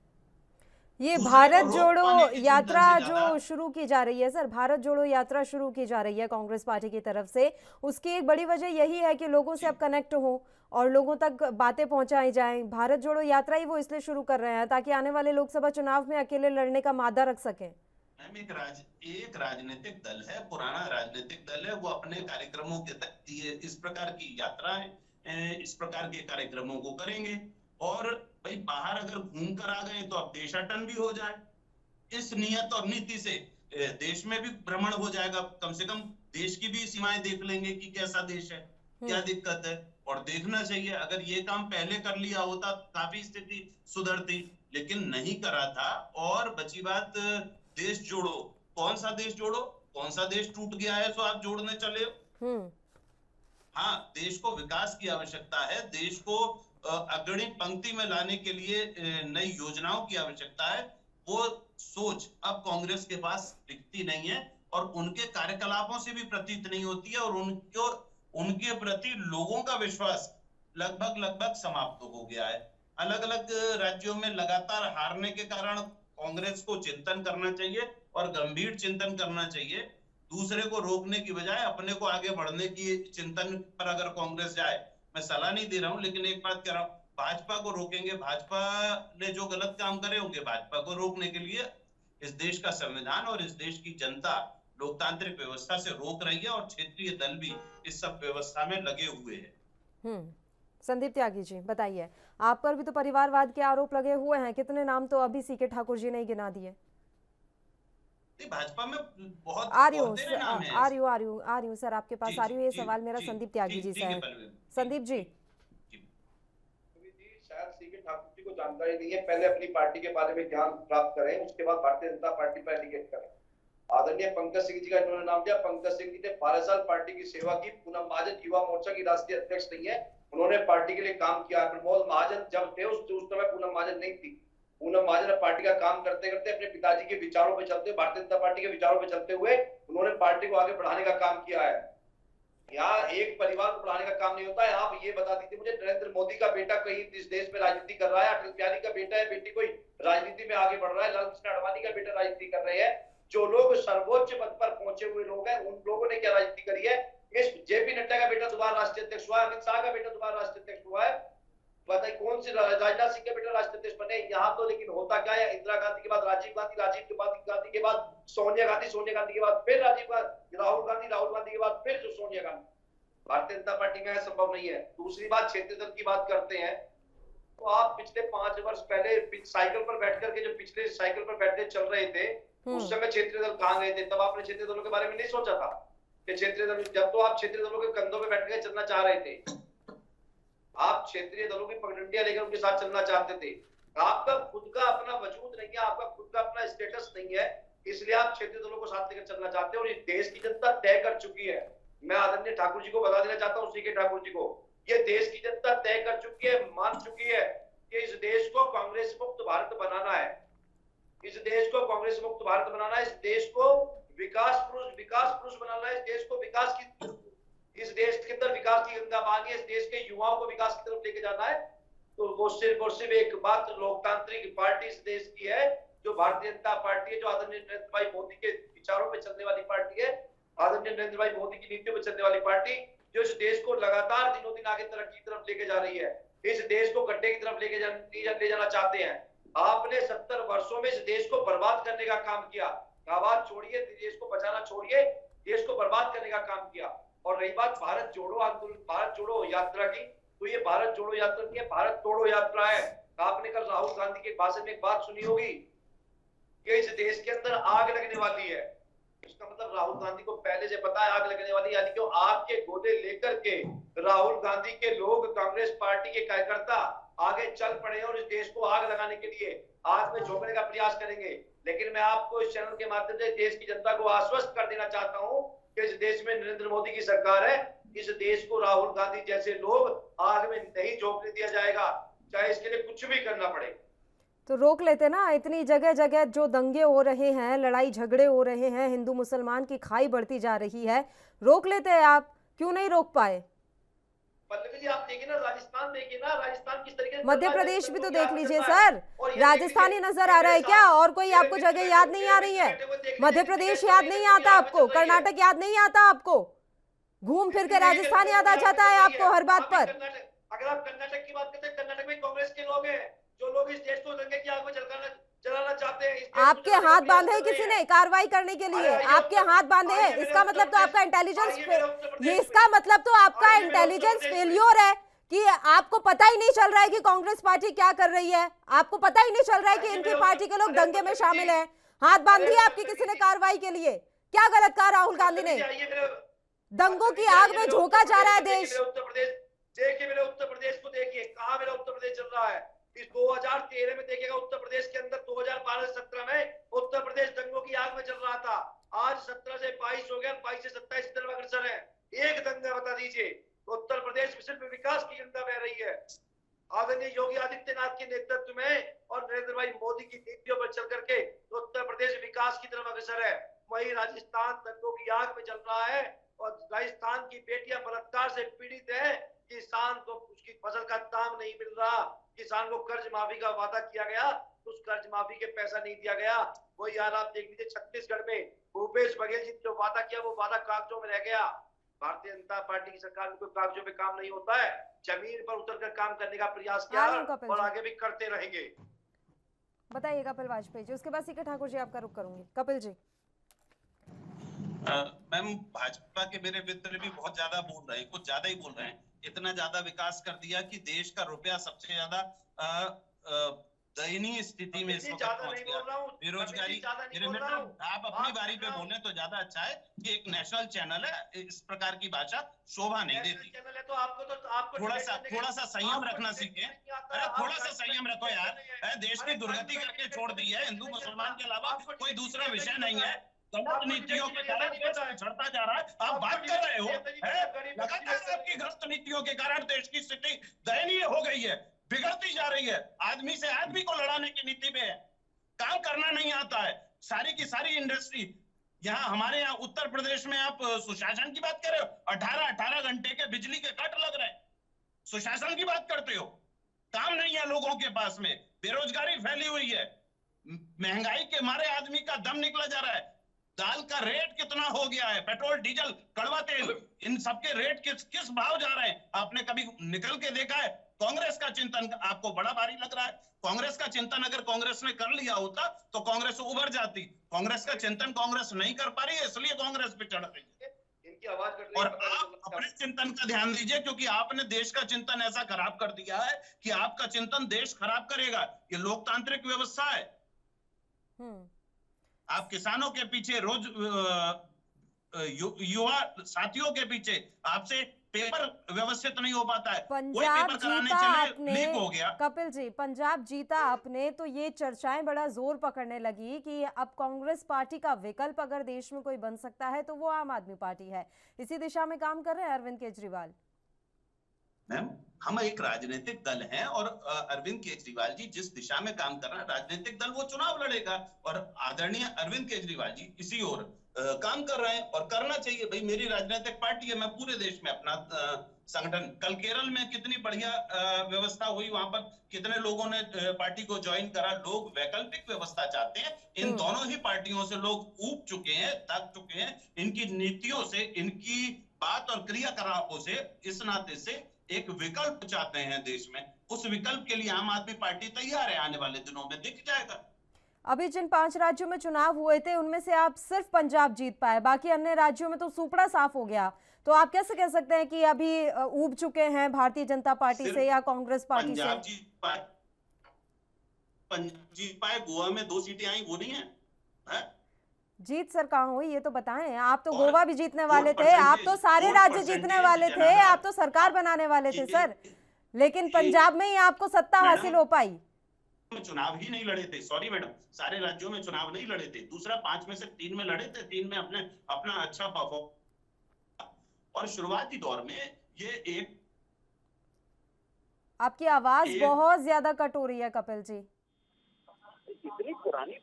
ये भारत जोड़ो यात्रा जो शुरू की जा रही है सर, भारत जोड़ो यात्रा शुरू की जा रही है कांग्रेस पार्टी की तरफ से, उसकी एक बड़ी वजह यही है कि लोगों से अब कनेक्ट हो और लोगों तक बातें पहुंचाई जाएं। भारत जोड़ो यात्रा ही वो इसलिए शुरू कर रहे हैं ताकि आने वाले लोकसभा चुनाव में अकेले लड़ने का मादा रख सकें। एक राजनीतिक दल है, पुराना राजनीतिक दल है, वो अपने कार्यक्रमों के तहत इस प्रकार की यात्राएं, इस प्रकार के कार्यक्रमों को करेंगे। और भाई बाहर अगर घूम कर आ गए तो अब देशाटन भी हो जाए, इस नियत और नीति से देश में भी भ्रमण हो जाएगा। कम से कम देश की भी सीमाएं देख लेंगे कि कैसा देश है, क्या दिक्कत है, और देखना चाहिए। अगर ये काम पहले कर लिया होता काफी स्थिति सुधरती, लेकिन नहीं करा था। और बची बात देश जोड़ो, कौन सा देश जोड़ो, कौन सा देश टूट गया है सो आप जोड़ने चले हो? हाँ, देश को विकास की आवश्यकता है, देश को अग्रणी पंक्ति में लाने के लिए नई योजनाओं की आवश्यकता है। वो सोच अब कांग्रेस के पास दिखती नहीं है और उनके कार्यकलापों से भी प्रतीत नहीं होती है, और उनके प्रति लोगों का विश्वास लगभग समाप्त हो गया है। अलग अलग राज्यों में लगातार हारने के कारण कांग्रेस को चिंतन करना चाहिए और गंभीर चिंतन करना चाहिए। दूसरे को रोकने की बजाय अपने को आगे बढ़ने की चिंतन पर अगर कांग्रेस जाए, मैं सलाह नहीं दे रहा हूं, लेकिन एक बात कह रहा हूं, भाजपा को रोकेंगे, भाजपा ने जो गलत काम करे होंगे, भाजपा को रोकने के लिए इस देश का संविधान और इस देश की जनता लोकतांत्रिक व्यवस्था से रोक रही है, और क्षेत्रीय दल भी इस सब व्यवस्था में लगे हुए हैं। संदीप त्यागी जी बताइए, आप पर भी तो परिवारवाद के आरोप लगे हुए हैं, कितने नाम तो अभी सीके ठाकुर जी ने ही गिना दिए। भाजपा में बहुत आ रही हूँ सर, आपके पास आ रही हूँ। ये सवाल मेरा संदीप त्यागी जी से है। संदीप जी, शायद सीके ठाकुर जी को जानकारी नहीं है, पहले अपनी पार्टी के बारे में ज्ञान प्राप्त करें, उसके बाद भारतीय जनता पार्टी पर एलिगेट करें। आदरणीय पंकज सिंह जी का इन्होंने नाम दिया। पंकज सिंह जी ने 12 साल पार्टी की सेवा की। पूनम महाजन युवा मोर्चा की राष्ट्रीय अध्यक्ष नहीं है, उन्होंने पार्टी के लिए काम किया। प्रमोद महाजन जब थे उस समय पूनम महाजन नहीं थी। पूनम महाजन पार्टी का काम करते करते अपने पिताजी के विचारों पे चलते, भारतीय जनता पार्टी के विचारों पे चलते हुए उन्होंने पार्टी को आगे बढ़ाने का काम किया है। यहाँ एक परिवार को बढ़ाने का काम नहीं होता है। आप ये बता दीजिए मुझे, नरेंद्र मोदी का बेटा कहीं इस देश में राजनीति कर रहा है, अटल बिहारी का बेटा है, बेटी कोई राजनीति में आगे बढ़ रहा है, लाल कृष्ण आडवाणी का बेटा राजनीति कर रहे हैं। जो लोग सर्वोच्च पद पर पहुंचे हुए लोग हैं, उन लोगों ने क्या राजनीति करी है? इस जेपी नड्डा का बेटा दोबारा राष्ट्रीय अध्यक्ष हुआ है, अमित शाह का बेटा दोबारा राष्ट्रीय अध्यक्ष हुआ है, बताइए कौन सी राजनाथ सिंह का बेटा राष्ट्रीय अध्यक्ष बने यहाँ तो। लेकिन होता क्या है, इंदिरा गांधी के बाद राजीव गांधी, राजीव गांधी के बाद सोनिया गांधी, सोनिया गांधी के बाद फिर राजीव गांधी, राहुल गांधी के बाद फिर जो सोनिया गांधी। भारतीय जनता पार्टी में संभव नहीं है। दूसरी बात, क्षेत्रीय दल की बात करते हैं तो आप पिछले 5 वर्ष पहले साइकिल पर बैठ करके, जो पिछले साइकिल पर बैठे चल रहे थे, उस समय क्षेत्रीय दल कहाँ गए थे? तब आपने क्षेत्रीय दलों के बारे में नहीं सोचा था कि क्षेत्रीय दल, जब तो आप क्षेत्रीय दलों के कंधों पे बैठ के चलना चाह रहे थे, आप क्षेत्रीय दलों की पगडंडियां लेकर उनके साथ चलना चाहते थे। आपका खुद का अपना वजूद नहीं है, आपका खुद का अपना स्टेटस नहीं है, इसलिए आप क्षेत्रीय दलों को साथ लेकर चलना चाहते हैं। और ये देश की जनता तय कर चुकी है। मैं आदरणीय ठाकुर जी को बता देना चाहता हूँ, सीके ठाकुर जी को, ये देश की जनता तय कर चुकी है, मान चुकी है कि इस देश को कांग्रेस मुक्त भारत बनाना है, इस देश को कांग्रेस मुक्त भारत बनाना है, इस देश को विकास पुरुष बनाना है, इस देश को इस देश के अंदर विकास की गंगा बहानी है, इस देश के युवाओं को विकास की तरफ लेके जाना है। तो वो सिर्फ और सिर्फ एक बात लोकतांत्रिक पार्टी इस देश की है, जो भारतीय जनता पार्टी है, जो आदरणीय नरेंद्र भाई मोदी के विचारों पे चलने वाली पार्टी है, आदरणीय नरेंद्र भाई मोदी की नीतियों पे चलने वाली पार्टी, जो इस देश को लगातार दिनों दिन आगे तरक्की की तरफ लेके जा रही है, इस देश को गड्ढे की तरफ ले जाना चाहते हैं। आपने 70 वर्षों में इस देश को बर्बाद करने का काम किया। आवाज छोड़िए, देश को बचाना छोड़िए, देश को बर्बाद करने का काम किया। और रही बात भारत जोड़ो आंदोलन, भारत जोड़ो यात्रा की, तो ये भारत जोड़ो यात्रा नहीं है, भारत तोड़ो यात्रा है। आपने कल राहुल गांधी के भाषण में एक बात सुनी होगी कि इस देश के अंदर आग लगने वाली है। इसका मतलब राहुल गांधी को पहले से पता है आग लगने वाली, यानी कि आग के गोले लेकर के राहुल गांधी के लोग, कांग्रेस पार्टी के कार्यकर्ता आगे चल पड़े और इस देश को आग लगाने के लिए आग में झोंकने का प्रयास करेंगे। लेकिन मैं आपको इस चैनल के माध्यम से देश की जनता को आश्वस्त कर देना चाहता हूं कि इस देश में नरेंद्र मोदी की सरकार है, इस देश को राहुल गांधी जैसे लोग आग में नहीं झोंकने दिया जाएगा, चाहे इसके लिए कुछ भी करना पड़े। तो रोक लेते ना, इतनी जगह जगह जो दंगे हो रहे हैं, लड़ाई झगड़े हो रहे हैं, हिंदू मुसलमान की खाई बढ़ती जा रही है, रोक लेते हैं। आप क्यों नहीं रोक पाए? पल्लवी जी आप देखिए ना, राजस्थान देखिए ना, राजस्थान किस तरीके से, मध्य प्रदेश भी तो देख लीजिए सर, राजस्थान ही नजर आ रहा है क्या? और कोई आपको जगह याद नहीं आ रही है? मध्य प्रदेश याद नहीं आता आपको? कर्नाटक याद नहीं आता आपको? घूम फिर के राजस्थान याद आ जाता है आपको हर बात पर? अगर आप कर्नाटक की बात करते हैं, कर्नाटक में कांग्रेस के लोग हैं जो लोग इस देश को दंगे की आग में जलाना चाहते हैं। आपके हाथ बांधे हैं किसी ने कार्रवाई करने के लिए? आपके हाथ बांधे हैं, इसका मतलब तो आपका इंटेलिजेंस, ये इसका मतलब तो आपका इंटेलिजेंस फेल्योर है कि आपको पता ही नहीं चल रहा है कि कांग्रेस पार्टी क्या कर रही है, आपको पता ही नहीं चल रहा है कि इनकी पार्टी के लोग दंगे में शामिल हैं। हाथ बांधी है आपकी किसी ने कार्रवाई के लिए? क्या गलत कहा राहुल गांधी ने? दंगों की आग में झोंका जा रहा है देश। उत्तर प्रदेश देखिए, मेरे उत्तर प्रदेश को देखिए, कहाँ मेरा उत्तर प्रदेश चल रहा है। इस 2013 में देखिएगा उत्तर प्रदेश के अंदर 2012-17 में उत्तर प्रदेश दंगों की आग में चल रहा था। आज 17 से 22 हो गया, 22 से 27 तरफ अग्रसर है। एक दंगा बता दीजिए, तो उत्तर प्रदेश में सिर्फ विकास की गंगा बह रही है। आदरणीय योगी आदित्यनाथ के नेतृत्व में और नरेंद्र भाई मोदी की नीतियों पर चल करके तो उत्तर प्रदेश विकास की तरफ अग्रसर है। वही राजस्थान दंगों की आग में चल रहा है और राजस्थान की बेटियां बलात्कार से पीड़ित है। किसान को उसकी फसल का दाम नहीं मिल रहा, किसान को कर्ज माफी का वादा किया गया, उस कर्ज माफी के पैसा नहीं दिया गया। वही यार आप देख लीजिए छत्तीसगढ़ में भूपेश बघेल जी ने जो वादा किया वो वादा कागजों में रह गया। भारतीय जनता पार्टी की सरकार में कोई कागजों पे काम नहीं होता है, जमीन पर उतरकर काम करने का प्रयास किया और आगे भी करते रहेंगे। बताइए कपिल वाजपेयी जी, उसके बाद सीके ठाकुर जी आपका रुख करूंगी। कपिल जी। मैम, भाजपा के मेरे मित्र भी बहुत ज्यादा बोल रहे हैं, कुछ ज्यादा ही बोल रहे हैं। इतना ज्यादा विकास कर दिया कि देश का रुपया सबसे ज्यादा दयनीय स्थिति में इस वक्त पहुंच गया। बेरोजगारी, मेरे मित्र आप अपनी बारी पे बोले तो ज्यादा अच्छा है कि एक नेशनल चैनल है, इस प्रकार की भाषा शोभा नहीं देती। थोड़ा सा संयम रखना सीखे। अरे थोड़ा सा संयम रखो यार, देश की दुर्गति करके छोड़ दी है। हिंदू मुसलमान के अलावा कोई दूसरा विषय नहीं है। गलत नीतियों के कारण देश पिछड़ता जा रहा है, आप बात कर रहे हो। लगातार आपकी गलत नीतियों के कारण देश की स्थिति दयनीय हो गई है, बिगड़ती जा रही है। आदमी से आदमी को लड़ाने की नीति में है, काम करना नहीं आता है। सारी की सारी इंडस्ट्री यहाँ हमारे यहाँ उत्तर प्रदेश में आप सुशासन की बात कर रहे हो, 18 घंटे के बिजली के कट लग रहे हैं। सुशासन की बात करते हो, काम नहीं है लोगों के पास में, बेरोजगारी फैली हुई है, महंगाई के मारे आदमी का दम निकला जा रहा है। दाल का रेट कितना हो गया है, पेट्रोल डीजल कड़वा तेल, इन सबके रेट किस भाव जा रहे हैं, आपने कभी निकल के देखा है? कांग्रेस का चिंतन आपको बड़ा भारी लग रहा है। कांग्रेस का चिंतन अगर कांग्रेस ने कर लिया होता तो कांग्रेस उभर जाती। कांग्रेस का चिंतन कांग्रेस नहीं कर पा रही है, इसलिए कांग्रेस पे चढ़ रही है। इनकी आवाज और आप अपने चिंतन का ध्यान दीजिए, क्योंकि आपने देश का चिंतन ऐसा खराब कर दिया है कि आपका चिंतन देश खराब करेगा। ये लोकतांत्रिक व्यवस्था है। आप किसानों के पीछे रोज युवा साथियों के पीछे आपसे पेपर व्यवस्थित नहीं हो पाता है। पंजाब जीता आपने, हो गया। कपिल जी, पंजाब जीता आपने तो ये चर्चाएं बड़ा जोर पकड़ने लगी कि अब कांग्रेस पार्टी का विकल्प अगर देश में कोई बन सकता है तो वो आम आदमी पार्टी है। इसी दिशा में काम कर रहे हैं अरविंद केजरीवाल। मैम, हम एक राजनीतिक दल हैं और अरविंद केजरीवाल जी जिस दिशा में काम कर रहे हैं, राजनीतिक दल वो चुनाव लड़ेगा और आदरणीय अरविंद केजरीवाल जी इसी ओर काम कर रहे हैं और करना चाहिए। भाई मेरी राजनीतिक पार्टी है, मैं पूरे देश में अपना संगठन, कल केरल में कितनी बढ़िया व्यवस्था हुई, वहां पर कितने लोगों ने पार्टी को ज्वाइन करा। लोग वैकल्पिक व्यवस्था चाहते हैं। इन दोनों ही पार्टियों से लोग ऊब चुके हैं, थक चुके हैं, इनकी नीतियों से, इनकी बात और क्रियाकलापों से। इस नाते से एक विकल्प चाहते हैं देश में, उस विकल्प के लिए आम आदमी पार्टी तैयार है। आने वाले दिनों में दिख जाएगा। अभी जिन 5 राज्यों में चुनाव हुए थे उनमें से आप सिर्फ पंजाब जीत पाए, बाकी अन्य राज्यों में तो सुपड़ा साफ हो गया। तो आप कैसे कह सकते हैं कि अभी ऊब चुके हैं भारतीय जनता पार्टी से या कांग्रेस पार्टी से? पंजाब जीत पाए, गोवा में 2 सीटें आई, वो नहीं है? जीत सर कहाँ हुई ये तो बताएं। आप तो गोवा भी जीतने वाले थे, आप तो सारे राज्य जीतने वाले थे, आप तो सरकार बनाने वाले थे सर, लेकिन पंजाब में ही आपको सत्ता हासिल हो पाई। चुनाव ही नहीं लड़े थे, सॉरी मैडम, सारे राज्यों में चुनाव नहीं लड़े थे। दूसरा 5 में से 3 में लड़े थे, 3 में अपना अच्छा परफॉर्म। और शुरुआती दौर में ये एक, आपकी आवाज बहुत ज्यादा कट हो रही है कपिल जी। इतनी पुरानी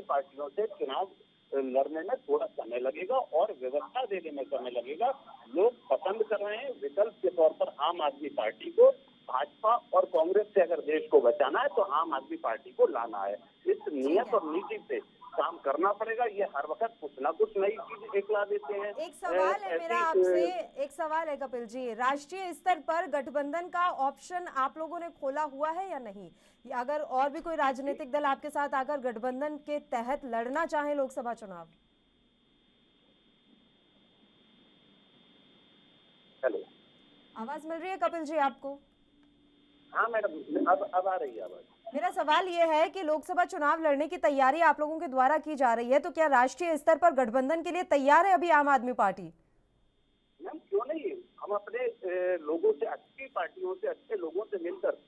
पार्टियों से चुनाव लड़ने में थोड़ा समय लगेगा और व्यवस्था देने में समय लगेगा। लोग पसंद कर रहे हैं विकल्प के तौर पर आम आदमी पार्टी को। भाजपा और कांग्रेस से अगर देश को बचाना है तो आम आदमी पार्टी को लाना है। इस नियत और नीति से काम करना पड़ेगा। ये हर वक्त कुछ ना कुछ नई चीज एक ला देते हैं। एक सवाल है मेरा आपसे, एक सवाल है कपिल जी, राष्ट्रीय स्तर पर गठबंधन का ऑप्शन आप लोगों ने खोला हुआ है या नहीं? अगर और भी कोई राजनीतिक दल आपके साथ आकर गठबंधन के तहत लड़ना चाहे लोकसभा चुनाव? हेलो, आवाज मिल रही है कपिल जी आपको? हाँ मैडम, अब आ रही है आवाज। मेरा सवाल ये है कि लोकसभा चुनाव लड़ने की तैयारी आप लोगों के द्वारा की जा रही है, तो क्या राष्ट्रीय स्तर पर गठबंधन के लिए तैयार है अभी आम आदमी पार्टी? मैम क्यों नहीं, हम अपने लोगों से, अच्छी पार्टियों से, अच्छे लोगों से मिलकर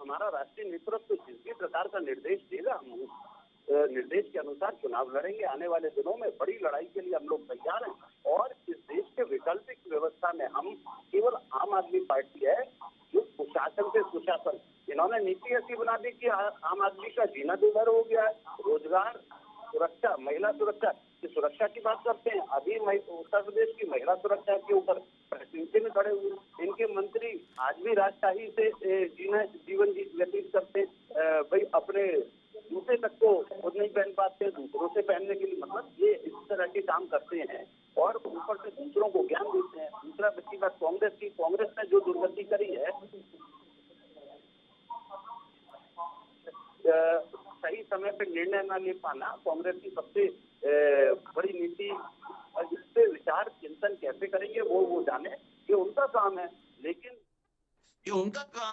हमारा राष्ट्रीय नेतृत्व जिस भी प्रकार का निर्देश देगा हम उस निर्देश के अनुसार चुनाव लड़ेंगे। आने वाले दिनों में बड़ी लड़ाई के लिए हम लोग तैयार हैं और इस देश के वैकल्पिक व्यवस्था में हम केवल आम आदमी पार्टी है जो कुशासन से सुशासन, इन्होंने नीति ऐसी बना दी कि आम आदमी का जीना दूभर हो गया है। रोजगार, सुरक्षा, महिला सुरक्षा की सुरक्षा की बात करते हैं, अभी उत्तर प्रदेश की महिला सुरक्षा के ऊपर प्रश्न में खड़े हुए। इनके मंत्री आज भी राजशाही से जीवन व्यतीत करते हैं। भाई अपने जूते तक को खुद नहीं पहन पाते, दूसरों से पहनने के लिए, मतलब ये इस तरह के काम करते हैं और ऊपर से दूसरों को ज्ञान देते हैं। दूसरा बच्ची बात कांग्रेस की, कांग्रेस ने जो दुर्गति करी है, सही समय पे निर्णय न ले पाना कांग्रेस की सबसे बड़ी नीति। इस पे विचार चिंतन कैसे करेंगे वो जाने, ये उनका काम है, लेकिन ये उनका काम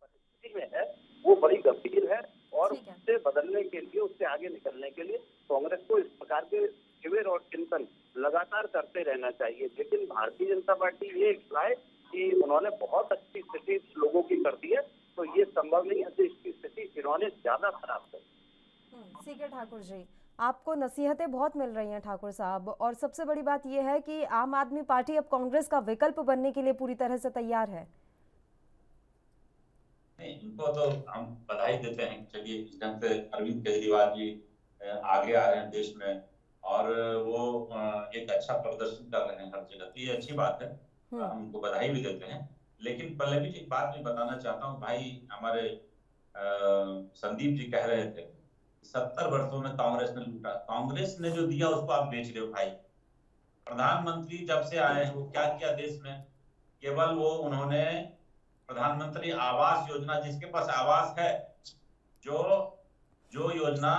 परिस्थिति में है वो बड़ी गंभीर है और उससे बदलने के लिए, उससे आगे निकलने के लिए कांग्रेस को इस प्रकार के शिविर और चिंतन लगातार करते रहना चाहिए। लेकिन भारतीय जनता पार्टी ये इच्छा कि उन्होंने बहुत अच्छी स्थिति लोगों की कर दी है, तो ये संभव नहीं है। देश की स्थिति इन्होंने ज्यादा खराब कर। सीके ठाकुर जी, आपको नसीहतें बहुत मिल रही हैं ठाकुर साहब, और सबसे बड़ी बात यह है कि आम आदमी पार्टी अब कांग्रेस का विकल्प बनने के लिए पूरी तरह से तैयार है। नहीं, उनको तो हम बधाई देते हैं। चलिए, इस ढंग से अरविंद केजरीवाल जी आगे आ रहे हैं देश में और वो एक अच्छा प्रदर्शन कर रहे हैं हर जगह, तो ये अच्छी बात है, हम उनको बधाई भी देते हैं। लेकिन पहले भी एक बात मैं बताना चाहता हूँ भाई, हमारे संदीप जी कह रहे थे 70 वर्षों में कांग्रेस ने लूटा, कांग्रेस ने जो दिया उसको आप बेच रहे हो भाई। प्रधानमंत्री जब से आए हैं वो क्या किया देश में? केवल वो उन्होंने प्रधानमंत्री आवास योजना, जिसके पास आवास है, जो योजना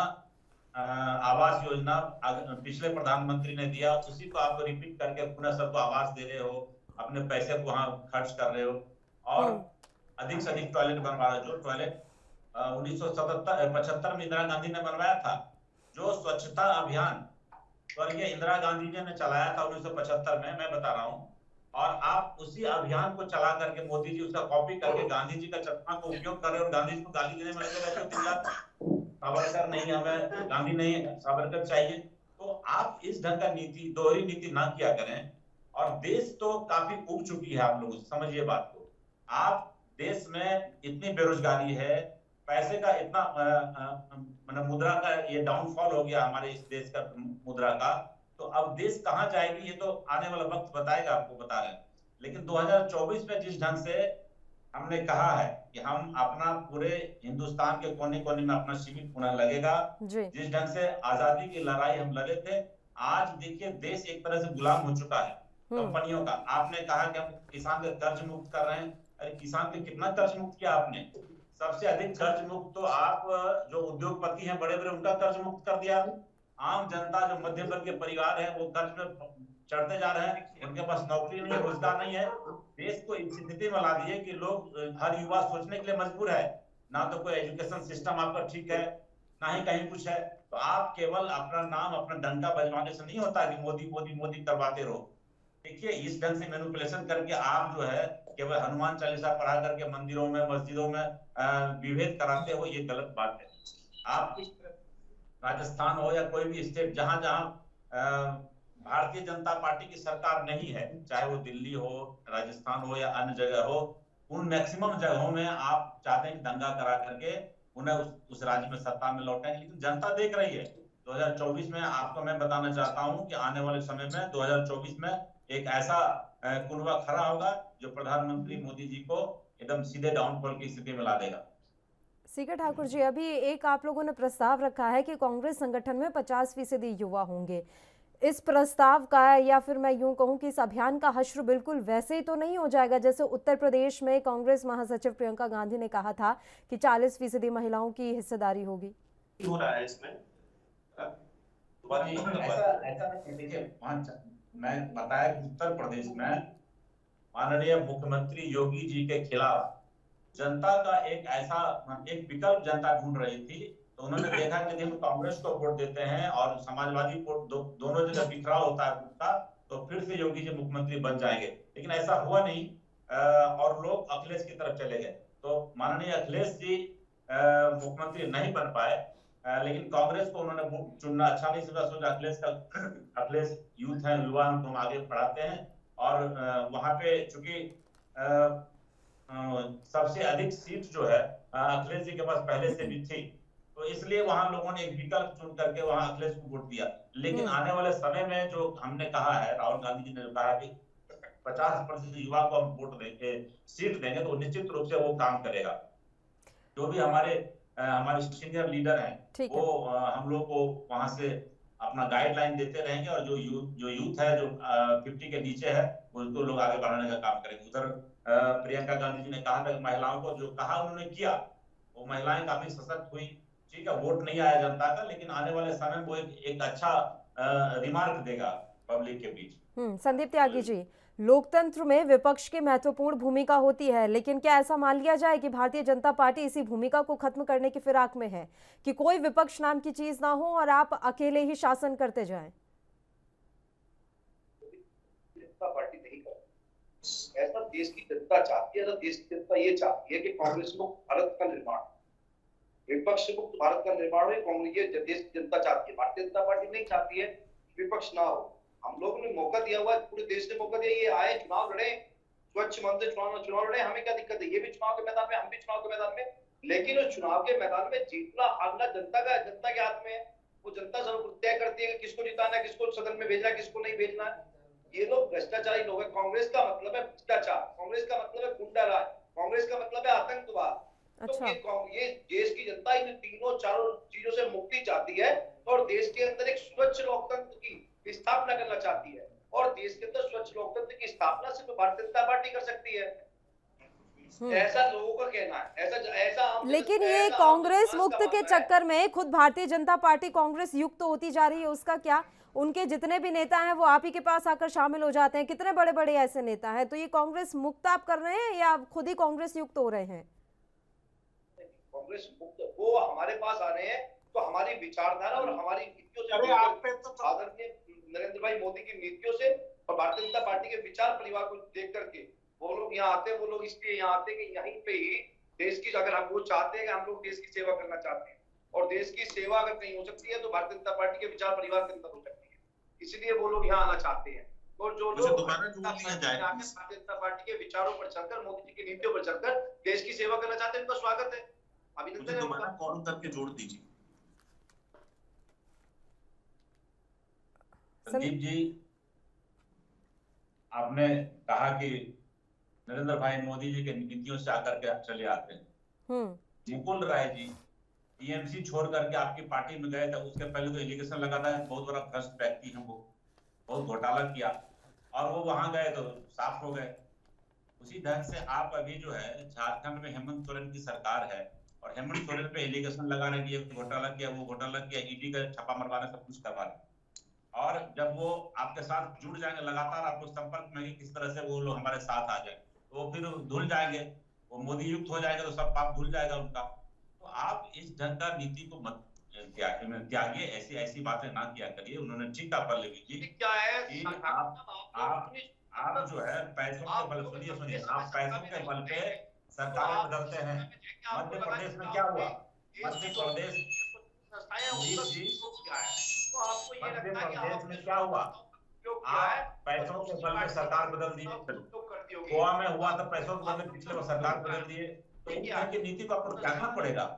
आवास योजना पिछले प्रधानमंत्री ने दिया, उसी को आप रिपीट करके पुनः सबको आवास दे रहे हो, अपने पैसे को वहां खर्च कर रहे हो और अधिक से अधिक टॉयलेट बनवा रहे हो। जो टॉयलेट 1975 में इंदिरा गांधी ने बनवाया था, जो स्वच्छता अभियान स्वर्गीय इंदिरा गांधी जी ने चलाया था 1975 में, मैं बता रहा हूँ, और आप उसी अभियान को चला करके मोदी जी उसका कॉपी करके गांधी जी का चश्मा को उपयोग कर रहे हो और गांधी जी को गाली देने में लगे रहते हो 3 लाख। सावरकर नहीं, हमें गांधी नहीं, सावरकर चाहिए। तो आप इस ढंग का नीति, दोहरी नीति ना किया करें। और देश तो काफी उग चुकी है, आप लोग समझिए बात को। आप देश में इतनी बेरोजगारी है, पैसे का इतना मतलब मुद्रा का ये डाउनफॉल हो गया हमारे इस देश का मुद्रा का, तो अब देश कहाँ जाएगी ये तो आने वाला वक्त बताएगा, आपको बता रहे हैं। लेकिन 2024 में जिस ढंग से हमने कहा है कि हम अपना पूरे हिंदुस्तान के कोने कोने में अपना शिविर पुनः लगेगा, जिस ढंग से आजादी की लड़ाई हम लड़े थे, आज देखिए देश एक तरह से गुलाम हो चुका है कंपनियों का। आपने कहा कि हम किसान का कर्ज मुक्त कर रहे हैं, अरे किसान का कितना कर्ज मुक्त किया आपने? सबसे अधिक कर्ज मुक्त तो आप जो उद्योगपति हैं बड़े बड़े, उनका कर्ज मुक्त कर दिया। आम जनता जो मध्यम वर्ग के परिवार है वो कर्ज में चढ़ते जा रहे हैं, उनके पास नौकरी नहीं है, रोजगार नहीं है। देश को इस स्थिति में ला दिए कि लोग, हर युवा सोचने के लिए मजबूर है, ना तो कोई एजुकेशन सिस्टम आपका ठीक है, ना ही कहीं कुछ है। तो आप केवल अपना नाम, अपना डंका बजवाने से नहीं होता कि मोदी मोदी मोदी करवाते रहो। देखिए, इस ढंग से मैनिपुलेशन करके आप जो है केवल हनुमान चालीसा पढ़ा करके मंदिरों में, मस्जिदों में विभेद कराते हो, ये गलत बात है। आप राजस्थान हो या कोई भी स्टेट, जहां जहां भारतीय जनता पार्टी की सरकार नहीं है, चाहे वो दिल्ली हो, राजस्थान हो या अन्य जगह हो, उन मैक्सिमम जगहों में आप चाहते हैं कि दंगा करा करके उन्हें उस राज्य में सत्ता में लौटाएंगे। लेकिन जनता देख रही है। 2024 में आपको मैं बताना चाहता हूं कि आने वाले समय में 2024 में एक ऐसा कुनबा खड़ा होगा जो प्रधानमंत्री मोदी जी को एकदम सीधे डाउनफॉल की स्थिति में ला देगा। सीके ठाकुर जी, अभी एक आप लोगों ने प्रस्ताव रखा है कि कांग्रेस संगठन में 50% युवा होंगे। इस प्रस्ताव का, या फिर मैं यूं कहूं कि इस अभियान का हश्र बिल्कुल वैसे ही तो नहीं हो जाएगा जैसे उत्तर प्रदेश में कांग्रेस महासचिव प्रियंका गांधी ने कहा था कि 40% महिलाओं की हिस्सेदारी होगी? हो रहा है इसमें ऐसा मैं बताया कि उत्तर प्रदेश में माननीय मुख्यमंत्री योगी जी के खिलाफ जनता का एक विकल्प जनता ढूंढ रही थी। तो उन्होंने देखा कि हम कांग्रेस को वोट देते हैं और समाजवादी वोट दोनों जगह बिखराव होता है उसका, तो फिर से योगी जी मुख्यमंत्री बन जाएंगे। लेकिन ऐसा हुआ नहीं और लोग अखिलेश की तरफ चले गए। तो माननीय अखिलेश जी मुख्यमंत्री नहीं बन पाए, लेकिन कांग्रेस को उन्होंने चुनना अच्छा नहीं समझा, सोचा अखिलेश यूथ है, युवा हैं, तो हम आगे बढ़ाते हैं। और वहां पे चूंकि सबसे अधिक सीट जो है अखिलेश जी के पास पहले से भी थी, तो इसलिए वहां लोगों ने एक विकल्प चुन करके वहां अखिलेश को वोट दिया। लेकिन आने वाले समय में जो हमने कहा है, राहुल गांधी जी ने कहा कि 50% युवा को हम वोट देंगे, सीट देंगे, तो निश्चित रूप से वो काम करेगा। जो भी हमारे सीनियर लीडर हैं वो हम लोग को वहां से अपना गाइडलाइन देते रहेंगे, और जो यूथ है, जो 50 के नीचे है, उसको लोग आगे बढ़ाने का काम करेंगे। उधर प्रियंका गांधी जी ने कहा था कि महिलाओं को जो कहा उन्होंने किया, वो महिलाएं काफी सशक्त हुई। ठीक है, वोट नहीं आया जनता का, लेकिन आने वाले समय में वो एक अच्छा रिमार्क देगा पब्लिक के बीच। संदीप त्यागी जी, लोकतंत्र में विपक्ष की महत्वपूर्ण भूमिका होती है, लेकिन क्या ऐसा मान लिया जाए कि भारतीय जनता पार्टी इसी भूमिका को खत्म करने की फिराक में है, कि कोई विपक्ष नाम की चीज ना हो और आप अकेले ही शासन करते जाएं? जनता पार्टी नहीं करती ऐसा, देश की जनता चाहती है। ऐसा देश की जनता ये चाहती है कि कांग्रेस मुक्त भारत का निर्माण, विपक्ष मुक्त भारत का निर्माण हो, कांग्रेस ये देश की जनता चाहती है। भारतीय जनता पार्टी नहीं चाहती है विपक्ष ना हो। हम लोगों ने मौका दिया हुआ है, पूरे देश ने मौका दिया, ये आए चुनाव लड़े, स्वच्छ मन से चुनाव लड़े, हमें क्या दिक्कत है? ये भी चुनाव के मैदान में, हम भी चुनाव के मैदान में, लेकिन उस चुनाव के मैदान में जीतना हारना जनता के हाथ में है। वो जनता सब तय करती है कि किसको जिताना है, किसको सदन में भेजना है, किसको नहीं भेजना है। ये लोग भ्रष्टाचारी लोग हैं। कांग्रेस का मतलब है भ्रष्टाचार, कांग्रेस का मतलब है गुंडा राज, कांग्रेस का मतलब है आतंकवाद। अच्छा। तो ये देश की जनता इन तीनों चारों चीजों से मुक्ति चाहती है, और देश के अंदर एक स्वच्छ लोकतंत्र की स्थापना करना चाहती है। और देश के अंदर स्वच्छ लोकतंत्र की स्थापना सिर्फ भारतीय जनता पार्टी कर सकती है, ऐसा लोगों का कहना है। ऐसा लेकिन ये कांग्रेस मुक्त के चक्कर में खुद भारतीय जनता पार्टी कांग्रेस युक्त होती जा रही है, उसका क्या? उनके जितने भी नेता हैं वो आप ही के पास आकर शामिल हो जाते हैं, कितने बड़े बड़े ऐसे नेता हैं। तो ये कांग्रेस मुक्त आप कर रहे हैं या खुद ही कांग्रेस युक्त हो रहे हैं? कांग्रेस मुक्त वो हमारे पास आ रहे हैं, तो हमारी विचारधारा और हमारी नीतियों से, आदरणीय नरेंद्र भाई मोदी की नीतियों से और भारतीय जनता पार्टी के विचार परिवार को देख करके वो लोग यहाँ आते हैं। वो लोग इसलिए यहाँ आते हैं कि यहीं पे ही देश की, अगर हम वो चाहते हैं कि हम लोग देश की सेवा करना चाहते हैं, और देश की सेवा अगर कहीं हो सकती है तो भारतीय जनता पार्टी के विचार परिवार के अंदर हो सकती है, इसलिए वो लोग यहाँ आना चाहते हैं। और जो लोग भारतीय जनता पार्टी के विचारों पर चलकर, मोदी जी की नीतियों पर चलकर देश की सेवा करना चाहते हैं, उनका स्वागत है, अभिनंदन है। दोबारा कॉल करके जोड़ दीजिए। संदीप जी, आपने कहा कि नरेंद्र भाई मोदी जी के नीतियों से आकर के चले आते हैं। मुकुल राय जी टीएमसी छोड़ करके आपकी पार्टी में गए थे, उसके पहले तो एलिगेशन लगा था बहुत बड़ा भ्रष्ट व्यक्ति है, वो बहुत घोटाला किया, और वो वहां गए तो साफ हो गए। उसी ढंग से आप अभी जो है झारखंड में हेमंत सोरेन की सरकार है, और हेमंत सोरेन पे एलिगेशन लगाने की, घोटाला किया, वो घोटाला किया, ईडी का छापा मरवाने, सब कुछ करवा रहे। और जब वो आपके साथ जुड़ जाएंगे, लगातार आपको संपर्क में किस तरह से वो लोग हमारे साथ आ जाए, तो वो फिर धुल जाएंगे, वो मोदी युक्त हो जाएंगे, तो सब पाप धुल जाएगा उनका। तो आप इस ढंग का नीति को मत त्यागिए, ऐसी बातें ना किया करिए। उन्होंने टीका पर लगी कि क्या है कि आप जो है पैसों के बल, सुनिए, आप पैसों के बल पे सरकारें बदलते हैं। मध्य प्रदेश में क्या हुआ? मध्य प्रदेश में क्या हुआ? आप पैसों के बल पे सरकार बदल दिए। गोवा में हुआ था, पैसों के बल पे पिछले बार सरकार बदल दिए। तो इस तरह की नीति को आपको त्यागना पड़ेगा।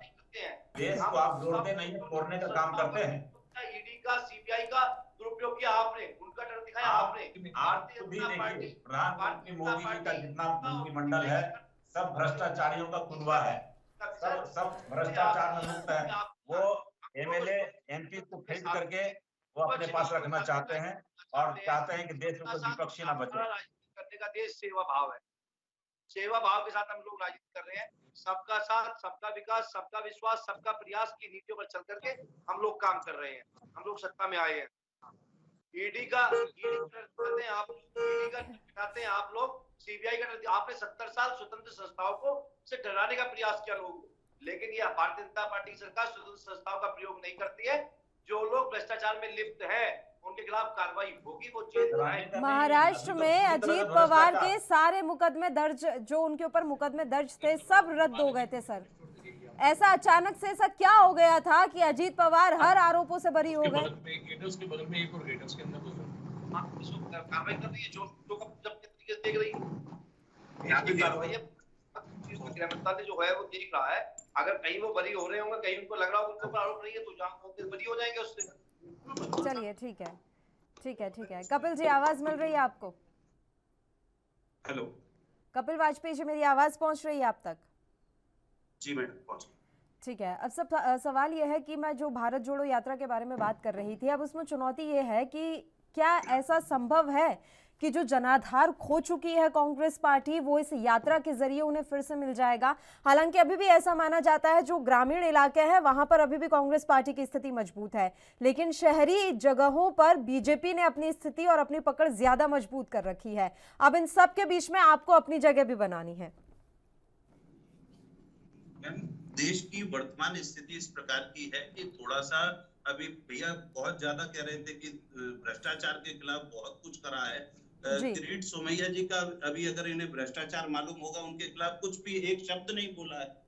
देश को आप जोड़ते नहीं, तोड़ने का काम करते हैं। ईडी का, सीबीआई का दुरुपयोग किया आपने, उनका डर दिखाया आपने। आप भी देखिए, प्रधानमंत्री मोदी जी का जितना मंत्रिमंडल है सब भ्रष्टाचारियों का कुनबा है, सब भ्रष्टाचार में मुक्त है। वो एमएलए एमपी को खरीद करके वो अपने पास रखना चाहते हैं, और चाहते हैं कि देश में कोई विपक्षी ना बचे। करने का देश सेवा भाव है, सेवा भाव के साथ हम लोग राजनीति कर रहे हैं। सबका साथ, सबका विकास, सबका विश्वास, सबका प्रयास की नीतियों पर चल करके हम लोग काम कर रहे हैं। हम लोग सत्ता में आए हैं। ईडी का हैं आप लोग, सीबीआई का आपने 70 साल स्वतंत्र संस्थाओं को से डराने का प्रयास किया लोगों को, लेकिन यह भारतीय जनता पार्टी सरकार स्वतंत्र संस्थाओं का प्रयोग नहीं करती है। जो लोग भ्रष्टाचार में लिप्त है उनके खिलाफ कार्रवाई होगी, वो चेत रहे। महाराष्ट्र में अजीत पवार के सारे मुकदमे दर्ज, जो उनके ऊपर मुकदमे दर्ज थे, सब रद्द हो गए थे सर। ऐसा अचानक से ऐसा क्या हो गया था कि अजीत पवार हर आरोपों से बरी हो गए? कार्रवाई कर रही है जो जब तरीके से देख रही है, यहाँ की कार्रवाई है, गृह मंत्रालय जो है वो देख रहा है। अगर कहीं वो बरी हो रहे होंगे, कहीं उनको लग रहा होगा उनके ऊपर आरोप नहीं है, तो जहाँ बरी हो जाएंगे उससे। चलिए ठीक है, ठीक है, ठीक है। कपिल जी, आवाज मिल रही है आपको? हेलो कपिल वाजपेयी जी, मेरी आवाज पहुंच रही है आप तक? जी मैडम, पहुंच। ठीक है। अब सब सवाल यह है कि मैं जो भारत जोड़ो यात्रा के बारे में बात कर रही थी, अब उसमें चुनौती ये है कि क्या ऐसा संभव है कि जो जनाधार खो चुकी है कांग्रेस पार्टी, वो इस यात्रा के जरिए उन्हें फिर से मिल जाएगा? हालांकि अभी भी ऐसा माना जाता है जो ग्रामीण इलाके हैं वहां पर अभी भी कांग्रेस पार्टी की स्थिति मजबूत है, लेकिन शहरी जगहों पर बीजेपी ने अपनी स्थिति और अपनी पकड़ ज्यादा मजबूत कर रखी है। अब इन सब के बीच में आपको अपनी जगह भी बनानी है। देश की वर्तमान स्थिति इस प्रकार की है कि थोड़ा सा अभी भैया बहुत ज्यादा कह रहे थे कि भ्रष्टाचार के खिलाफ बहुत कुछ करा है। किरीट सोमैया जी का अभी अगर इन्हें भ्रष्टाचार मालूम होगा, उनके खिलाफ कुछ भी एक शब्द नहीं बोला है।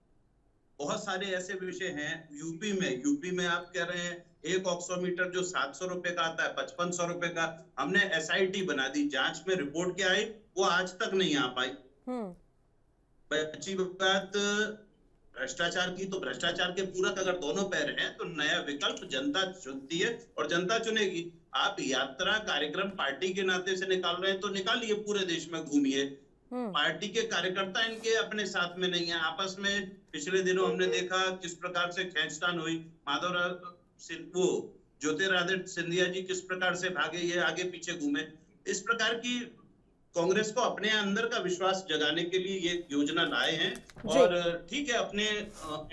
बहुत सारे ऐसे विषय हैं। यूपी में आप कह रहे हैं एक ऑक्सोमीटर जो 700 रुपए का आता है 5500 रुपए का, हमने SIT बना दी, जांच में रिपोर्ट क्या आई वो आज तक नहीं आ पाई। अच्छी बात भ्रष्टाचार की, तो भ्रष्टाचार के पूरक अगर दोनों पैर हैं तो नया विकल्प जनता चुनती है और जनता चुनेगी। आप यात्रा कार्यक्रम पार्टी के नाते से निकाल रहे हैं तो निकालिए, पूरे देश में घूमिए। पार्टी के कार्यकर्ता इनके अपने साथ में नहीं है, आपस में पिछले दिनों हमने देखा किस प्रकार से खींचतान हुई। वो ज्योतिरादित्य सिंधिया जी किस प्रकार से भागे, ये आगे पीछे घूमे। इस प्रकार की कांग्रेस को अपने अंदर का विश्वास जगाने के लिए ये योजना लाए हैं। और ठीक है, अपने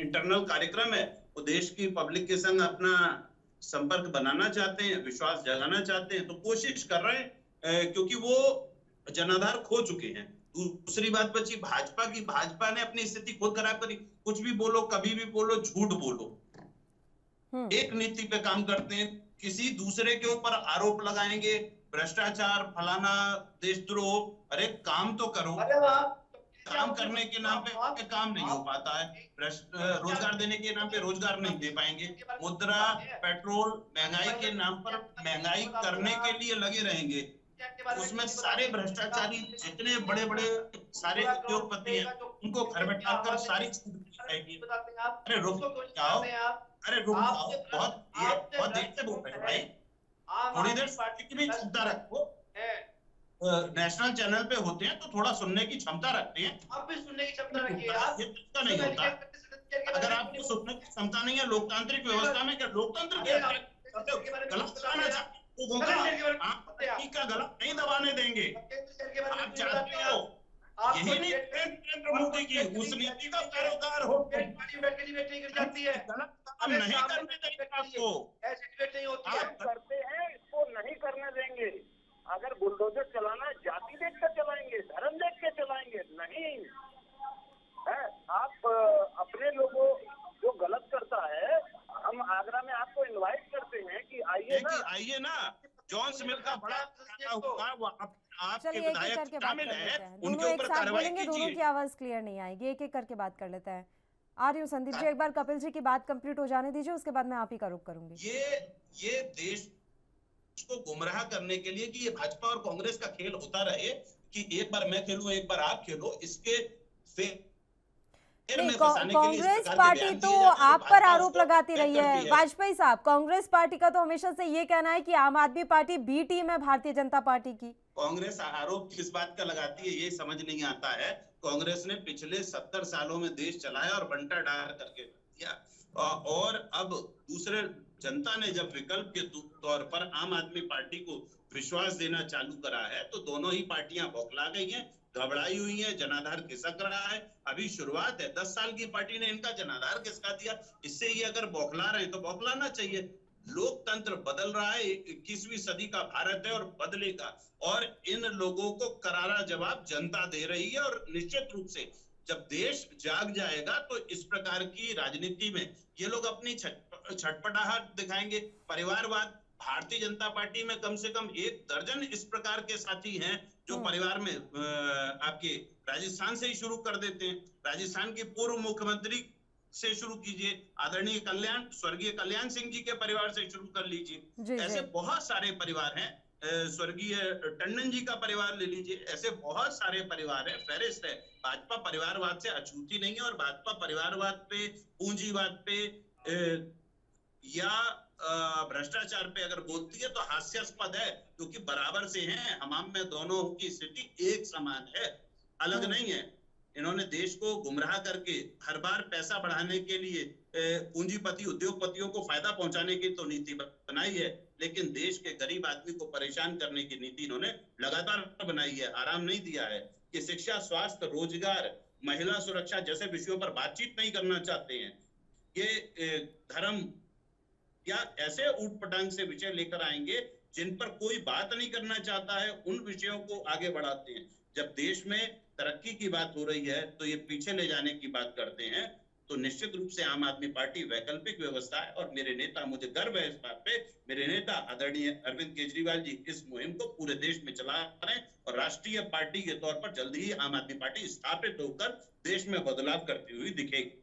इंटरनल कार्यक्रम है, वो देश की पब्लिक के संग अपना संपर्क बनाना चाहते हैं, विश्वास जगाना चाहते हैं, तो कोशिश कर रहे हैं, क्योंकि वो जनाधार खो चुके हैं। दूसरी बात बची भाजपा की। भाजपा ने अपनी स्थिति खुद खराब करी। कुछ भी बोलो, कभी भी बोलो, झूठ बोलो, एक नीति पे काम करते हैं, किसी दूसरे के ऊपर आरोप लगाएंगे, भ्रष्टाचार फलाना देशद्रोह। अरे काम तो करो। काम करने के नाम पे काम नहीं हो पाता है। रोजगार देने के नाम पे रोजगार नहीं दे पाएंगे। मुद्रा, पेट्रोल, महंगाई के नाम पर महंगाई करने के लिए लगे रहेंगे। उसमें सारे भ्रष्टाचारी जितने बड़े बड़े सारे उद्योगपति हैं, उनको घर बैठा कर सारी छूट जाएगी। अरे रुक जाओ, अरे रुक जाओ, बहुत देर से बोल रहे हैं भाई, थोड़ी देर पार्टी की भी क्षमता रखो। नेशनल चैनल पे होते हैं तो थोड़ा सुनने की क्षमता रखते हैं। आप भी सुनने की क्षमता रखिए। ये नहीं होता। अगर आपको सुनने की क्षमता नहीं है लोकतांत्रिक व्यवस्था में, क्या लोकतंत्र के गलत बताना चाहते का गलत नहीं दबाने देंगे। आप चाहते हो यही नहीं नरेंद्र मोदी की उस नीति का पैरोकार हो, गलत काम नहीं करने देंगे आपको। आप करते हैं, इसको नहीं करने देंगे। अगर बुलडोजर चलाना जाति देख कर चलाएंगे, धर्म देख के चलाएंगे, नहीं है। आप अपने लोगों जो गलत करता है, हम आगरा में आपको इनवाइट करते हैं कि आइए ना। जॉन स्मिथ का बड़ा आपके चलिए विधायक शामिल है, उनके ऊपर कार्रवाई कीजिए। दोनों की आवाज क्लियर नहीं आएगी, एक एक करके बात कर लेते हैं। आ रही हूँ संदीप जी, एक बार कपिल जी की बात कंप्लीट हो जाने दीजिए, उसके बाद मैं आप ही का रुख करूंगी। ये देश को गुमराह करने के लिए कि ये भाजपा और कांग्रेस का खेल होता रहे कि एक बार मैं खेलूं एक बार आप खेलो, इसके कांग्रेस पार्टी तो आप पर आरोप लगाती रही है। वाजपेयी साहब, कांग्रेस पार्टी का तो हमेशा से ये कहना है कि आम आदमी पार्टी बी टीम है भारतीय जनता पार्टी की। कांग्रेस आरोप किस बात का लगाती है ये समझ नहीं आता है। कांग्रेस ने पिछले 70 सालों में देश चलाया और बंटा डाल करके दिया, और अब दूसरे जनता ने जब विकल्प के तौर पर आम आदमी पार्टी को विश्वास देना चालू करा है, तो दोनों ही पार्टियां बौखला गई हैं, घबराई हुई है, जनाधार खिसक रहा है। अभी शुरुआत है, 10 साल की पार्टी ने इनका जनाधार खिसका दिया। इससे ये अगर बौखला रहे तो बौखलाना चाहिए। लोकतंत्र बदल रहा है, 21वीं सदी का भारत है और बदलेगा, और इन लोगों को करारा जवाब जनता दे रही है। और निश्चित रूप से जब देश जाग जाएगा तो इस प्रकार की राजनीति में ये लोग अपनी छटपटाहट दिखाएंगे। परिवारवाद, भारतीय जनता पार्टी में कम से कम 1 दर्जन इस प्रकार के साथी हैं जो परिवार में आपके राजस्थान से ही शुरू कर देते हैं। राजस्थान के पूर्व मुख्यमंत्री से शुरू कीजिए, आदरणीय स्वर्गीय कल्याण सिंह जी के परिवार से शुरू कर लीजिए। ऐसे बहुत सारे परिवार हैं, स्वर्गीय टंडन जी का परिवार ले लीजिए, ऐसे बहुत सारे परिवार है, फेरिस्त है। भाजपा परिवारवाद से अछूती नहीं है और भाजपा परिवारवाद पे, पूंजीवाद पे या भ्रष्टाचार पे अगर बोलती है तो हास्यास्पद है, क्योंकि बराबर से हैं, हमाम में दोनों की स्थिति एक समान है, अलग नहीं है। इन्होंने देश को गुमराह करके हर बार पैसा बढ़ाने के लिए पूंजीपति उद्योगपतियों को फायदा पहुंचाने की तो नीति बनाई है, लेकिन देश के गरीब आदमी को परेशान करने की नीति इन्होंने लगातार बनाई है, आराम नहीं दिया है। कि शिक्षा, स्वास्थ्य, रोजगार, महिला सुरक्षा जैसे विषयों पर बातचीत नहीं करना चाहते हैं। ये धर्म या ऐसे ऊटपटांग से विषय लेकर आएंगे जिन पर कोई बात नहीं करना चाहता है, उन विषयों को आगे बढ़ाते हैं। जब देश में तरक्की की बात हो रही है तो ये पीछे ले जाने की बात करते हैं। तो निश्चित रूप से आम आदमी पार्टी वैकल्पिक व्यवस्था है और मेरे नेता, मुझे गर्व है इस बात पे, मेरे नेता आदरणीय अरविंद केजरीवाल जी इस मुहिम को पूरे देश में चला रहे हैं और राष्ट्रीय पार्टी के तौर पर जल्दी ही आम आदमी पार्टी स्थापित होकर देश में बदलाव करती हुई दिखेगी।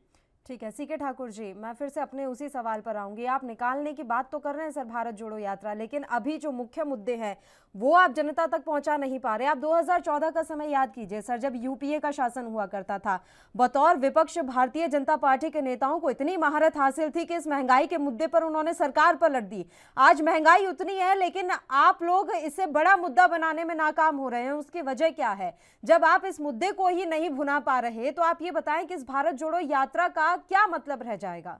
ठीक है, सीके ठाकुर जी, मैं फिर से अपने उसी सवाल पर आऊंगी। आप निकालने की बात तो कर रहे हैं सर भारत जोड़ो यात्रा, लेकिन अभी जो मुख्य मुद्दे हैं वो आप जनता तक पहुंचा नहीं पा रहे। आप 2014 का समय याद कीजिए सर, जब यूपीए का शासन हुआ करता था। बतौर विपक्ष भारतीय जनता पार्टी के नेताओं को इतनी महारत हासिल थी कि इस महंगाई के मुद्दे पर उन्होंने सरकार पलट दी। आज महंगाई उतनी है लेकिन आप लोग इसे बड़ा मुद्दा बनाने में नाकाम हो रहे हैं। उसकी वजह क्या है? जब आप इस मुद्दे को ही नहीं भुना पा रहे तो आप ये बताएं कि इस भारत जोड़ो यात्रा का क्या मतलब रह जाएगा?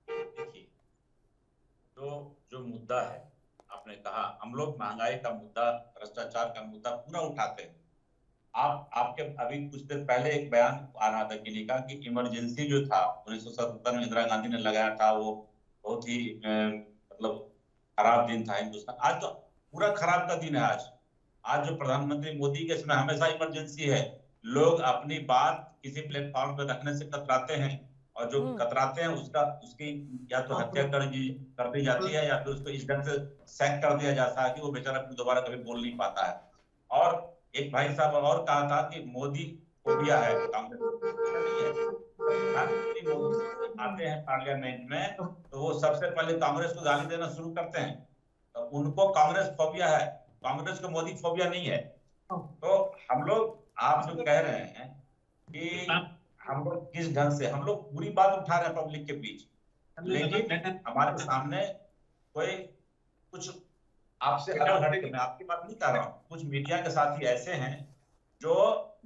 देखिए, तो जो मुद्दा है, आपने कहा हम लोग महंगाई का मुद्दा, भ्रष्टाचार का मुद्दा पूरा उठाते हैं। आपके अभी कुछ दिन पहले एक बयान आ रहा था किन्हीं का कि इमरजेंसी जो था 1977 में इंदिरा गांधी ने लगाया था, वो बहुत ही मतलब खराब दिन था हिंदुस्तान। आज तो पूरा खराब का दिन है। आज जो प्रधानमंत्री मोदी के इसमें हमेशा इमरजेंसी है। लोग अपनी बात किसी प्लेटफॉर्म पर रखने से कतराते हैं और जो कतराते हैं उसकी या तो हत्या कर दी जाती है या फिर उसको इस ढंग से सैक कर दिया जाता है कि वो बेचारा फिर दोबारा कभी बोल नहीं पाता है। और एक भाई साहब और कहा था कि मोदी फोबिया है कांग्रेस, आते हैं पार्लियामेंट में तो वो सबसे पहले कांग्रेस को गाली देना शुरू करते हैं। तो उनको कांग्रेस फोबिया है, कांग्रेस को मोदी फोबिया नहीं है। तो हम लोग, आप जो कह रहे हैं कि हम लोग किस ढंग से, हम लोग पूरी बात उठा रहे हैं पब्लिक के बीच, लेकिन हमारे सामने कोई कुछ आपसे अलग हटके, मैं आपकी बात नहीं कर रहा हूँ, कुछ मीडिया के साथी ऐसे हैं जो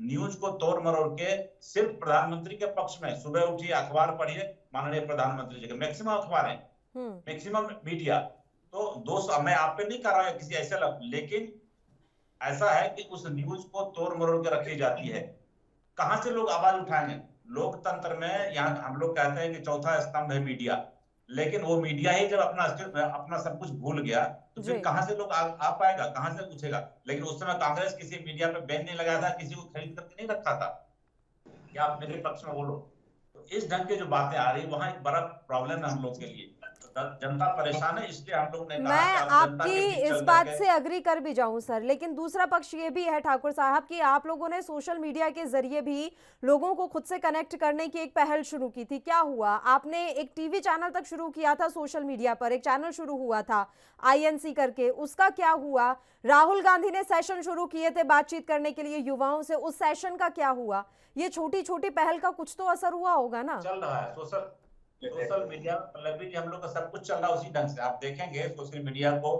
न्यूज को तोड़ मरोड़ के सिर्फ प्रधानमंत्री के पक्ष में, सुबह उठिए अखबार पढ़िए माननीय प्रधानमंत्री जी के, मैक्सिमम अखबार है, मैक्सिमम मीडिया। तो दोस्त, मैं आप पे नहीं कर रहा हूँ किसी ऐसे लग, लेकिन ऐसा है कि उस न्यूज को तोड़ मरोड़ के रखी जाती है। कहां से लोग आवाज उठाएंगे? लोकतंत्र में यहाँ हम लोग कहते हैं कि चौथा स्तंभ है मीडिया, लेकिन वो मीडिया ही जब अपना सब कुछ भूल गया तो फिर कहां से लोग आ पाएगा, कहां से पूछेगा? लेकिन उस समय कांग्रेस किसी मीडिया पे बैन नहीं लगाया था, किसी को खरीद करके नहीं रखा था कि आप मेरे पक्ष में बोलो। तो इस ढंग की जो बातें आ रही है वहां एक बड़ा प्रॉब्लम है हम लोग के लिए। जनता परेशान है, इसलिए हम लोग ने कहा मैं आपकी इस बात से अग्री कर भी जाऊं सर, लेकिन दूसरा पक्ष ये भी है ठाकुर साहब कि आप लोगों ने सोशल मीडिया के जरिए भी लोगों को खुद से कनेक्ट करने की एक पहल शुरू की थी। क्या हुआ? आपने एक टीवी चैनल तक शुरू किया था, सोशल मीडिया पर एक चैनल शुरू हुआ था INC करके, उसका क्या हुआ? राहुल गांधी ने सेशन शुरू किए थे बातचीत करने के लिए युवाओं से, उस सेशन का क्या हुआ? ये छोटी छोटी पहल का कुछ तो असर हुआ होगा ना? चल रहा है सोशल मीडिया, पल्लवी जी, हम लोग का सब कुछ चल रहा है उसी ढंग से। आप देखेंगे सोशल मीडिया को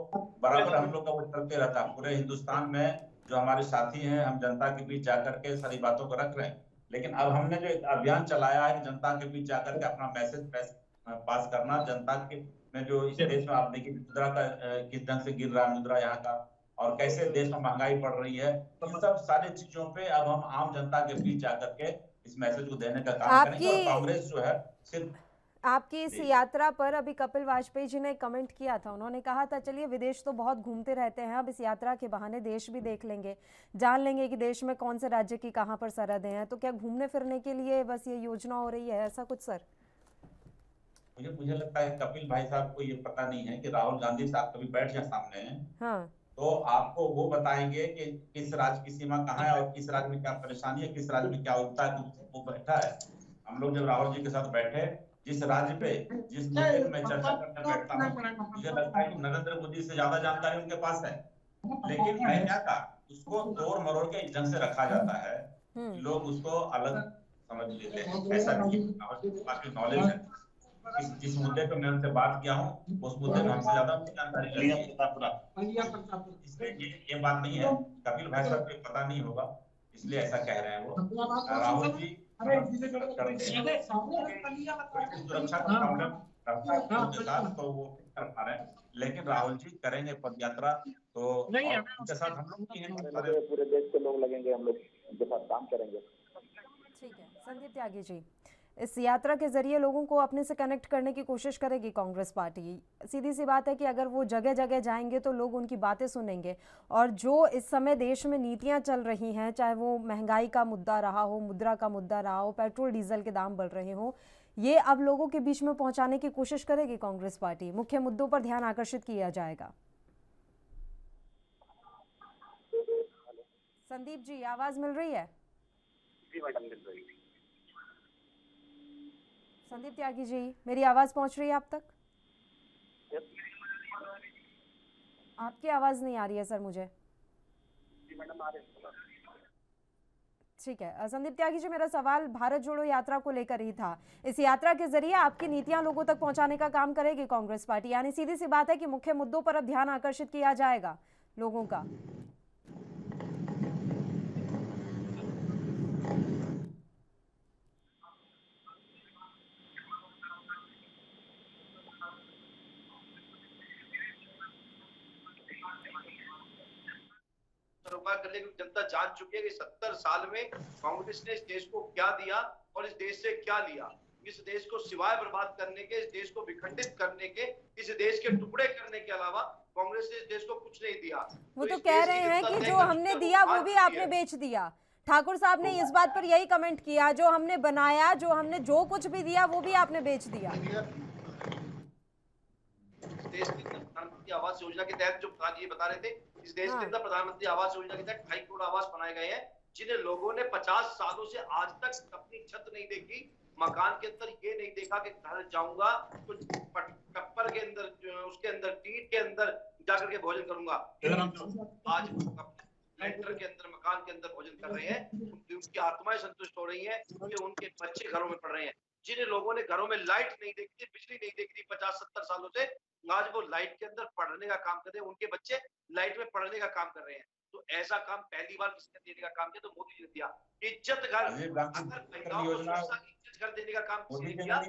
बराबर हम लोग का वो चलते रहता है। पूरे हिंदुस्तान में जो हमारे साथी हैं, हम जनता के बीच जाकर के सारी बातों को रख रहे हैं। लेकिन अब हमने जो एक अभियान चलाया है कि जनता के बीच जाकर के अपना मैसेज पास करना, जनता के में जो इस देश में आप देखिए मुद्रा का किस ढंग से गिर रहा है, मुद्रा यहाँ का, और कैसे देश में महंगाई बढ़ रही है, इन सब सारी चीजों पे अब हम आम जनता के बीच जाकर के इस मैसेज को देने का काम करेंगे। और कांग्रेस जो है सिर्फ आपकी इस यात्रा पर अभी कपिल वाजपेयी जी ने कमेंट किया था, उन्होंने कहा था चलिए विदेश तो बहुत घूमते रहते हैं, अब इस यात्रा के बहाने देश भी देख लेंगे, जान लेंगे कि देश में कौन से राज्य की कहां पर सरहदें हैं। तो क्या घूमने फिरने के लिए बस ये योजना हो रही है, ऐसा कुछ सर? मुझे लगता है कपिल भाई साहब को ये पता नहीं है कि राहुल गांधी साहब कभी बैठ जाए सामने हाँ। तो आपको वो बताएंगे कि किस राज्य की सीमा कहाँ है और किस राज्य में क्या परेशानी है, किस राज्य में क्या उगता है, तो वो बैठा है। हम लोग जब राहुल जी के साथ बैठे, जिस राज्य पे जिस मुद्दे पे मैं चर्चा करने बैठता हूँ, मुझे लगता है कि नरेंद्र मोदी से ज्यादा जानकारी उनके पास है। लेकिन मैं क्या कहा, उसको तोड़ मरोड़ के इस ढंग से रखा जाता है, लोग उसको अलग समझ लेते हैं। ऐसा नहीं, काफी नॉलेज है। जिस मुद्दे पे मैं उनसे बात किया हूँ, उस मुद्दे में हमसे ज्यादा उनकी जानकारी है। इसलिए ये बात नहीं है, कपिल भाई साहब को पता नहीं होगा, इसलिए ऐसा कह रहे हैं वो। राहुल जी सुरक्षा का प्रॉब्लम रखता है तो वो कर पा रहे हैं, लेकिन राहुल जी करेंगे पद यात्रा तो उनके साथ हम लोग पूरे देश के लोग लगेंगे, हम लोग उनके साथ काम करेंगे। ठीक है संदीप त्यागी जी, इस यात्रा के जरिए लोगों को अपने से कनेक्ट करने की कोशिश करेगी कांग्रेस पार्टी। सीधी सी बात है कि अगर वो जगह जगह जाएंगे तो लोग उनकी बातें सुनेंगे, और जो इस समय देश में नीतियां चल रही हैं, चाहे वो महंगाई का मुद्दा रहा हो, मुद्रा का मुद्दा रहा हो, पेट्रोल डीजल के दाम बढ़ रहे हो, ये अब लोगों के बीच में पहुंचाने की कोशिश करेगी कांग्रेस पार्टी। मुख्य मुद्दों पर ध्यान आकर्षित किया जाएगा। संदीप जी आवाज मिल रही है? जी मैडम मिल रही है। संदीप त्यागी जी, मेरी आवाज पहुंच रही है आप तक? आपकी आवाज नहीं आ रही है सर मुझे। जी मैडम आ रही है। ठीक है संदीप त्यागी जी, मेरा सवाल भारत जोड़ो यात्रा को लेकर ही था। इस यात्रा के जरिए आपकी नीतियां लोगों तक पहुंचाने का काम करेगी कांग्रेस पार्टी, यानी सीधी सी बात है कि मुख्य मुद्दों पर अब ध्यान आकर्षित किया जाएगा लोगों का। करने की जनता जान चुकी है कि 70 साल में कांग्रेस ने इस देश को क्या दिया और इस देश से क्या लिया। इस देश को सिवाय बर्बाद करने के, इस देश को विखंडित करने के, इस देश के टुकड़े करने के अलावा कांग्रेस ने इस देश को कुछ नहीं दिया। वो तो कह रहे हैं कि जो हमने दिया वो भी आपने बेच दिया। ठाकुर साहब ने इस बात पर यही कमेंट किया, जो हमने बनाया, जो कुछ भी दिया वो भी आपने बेच दिया। देश के प्रधानमंत्री आवास योजना के तहत जो ये बता रहे थे, इस देश के अंदर प्रधानमंत्री आवास योजना के तहत 2.5 करोड़ आवास बनाए गए हैं, जिन्हें लोगों ने 50 सालों से आज तक अपनी छत नहीं देखी, मकान के अंदर ये नहीं देखा कि घर जाऊंगा तो टप्पर के अंदर, उसके अंदर टीट के अंदर जाकर के भोजन करूंगा। आज लेंटर के अंदर, मकान के अंदर भोजन कर रहे हैं, उनकी आत्माएं संतुष्ट हो रही हैं, उनके बच्चे घरों में पढ़ रहे हैं। जिन्हें लोगों ने घरों में लाइट नहीं देखी थी, बिजली नहीं देखी थी 50-70 सालों से, आज वो लाइट के अंदर पढ़ने का काम कर रहे हैं, उनके बच्चे लाइट में पढ़ने का काम कर रहे हैं। तो ऐसा काम पहली बार किसने देने का काम किया? तो मोदी जी ने दिया। इज्जत घर, अगर महिलाओं को इज्जत घर देने का काम किसने किया?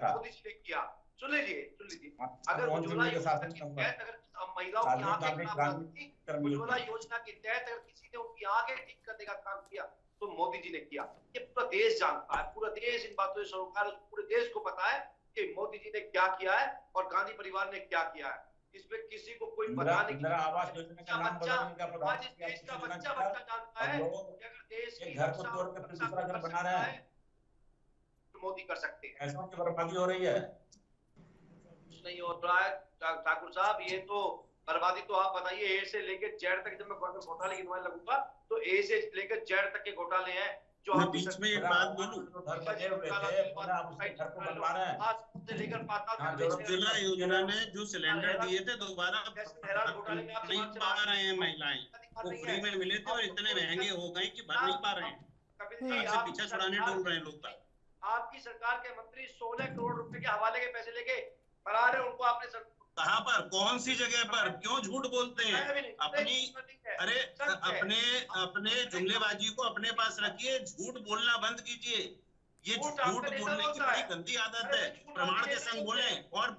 मोदी जी ने किया। सुन लीजिए, अगर उज्ज्वला योजना के तहत अगर महिलाओं की आंखें खराब थी, उज्ज्वला योजना के तहत अगर किसी ने उनकी आंखें ठीक करने का काम किया तो मोदी जी ने किया। ये पूरा देश जानता है, पूरा देश इन बातों से सरोकार, पूरे देश को पता है कि मोदी जी ने क्या किया है और गांधी परिवार ने क्या किया है। इसमें किसी को कोई पता नहीं। आवास योजना का नाम बदलने का प्रधान आज इस देश का बच्चा जानता है कि अगर देश की घर को तोड़ के फिर दूसरा घर बना रहा है, मोदी कर सकते हैं। ऐसा की बर्बादी हो रही है। कुछ नहीं हो रहा है ठाकुर साहब, ये तो बर्बादी तो आप बताइए, ए से लेकर जेड तक। जब मैं घोटाले गिनवाने लगूंगा तो ए से लेकर जेड तक के घोटाले हैं जो मैं बीच में एक बात बोलूं। उज्ज्वला योजना में जो सिलेंडर दिए थे दोबारा नहीं पा रहे हैं महिलाएं, वो फ्री में मिले थे और इतने महंगे हो गए कि भर नहीं पा रहे हैं, से पीछा छुड़ाने डूब रहे हैं लोग। आपकी सरकार के मंत्री 16 करोड़ रुपए के हवाले के पैसे लेके फरार है, उनको आपने कहाँ पर, कौन सी जगह पर, क्यों झूठ बोलते हैं? अपने जुमलेबाजी को अपने पास रखिए, झूठ बोलना बंद कीजिए। ये झूठ बोलने की बड़ी गंदी आदत है। प्रमाण के संग बोले, और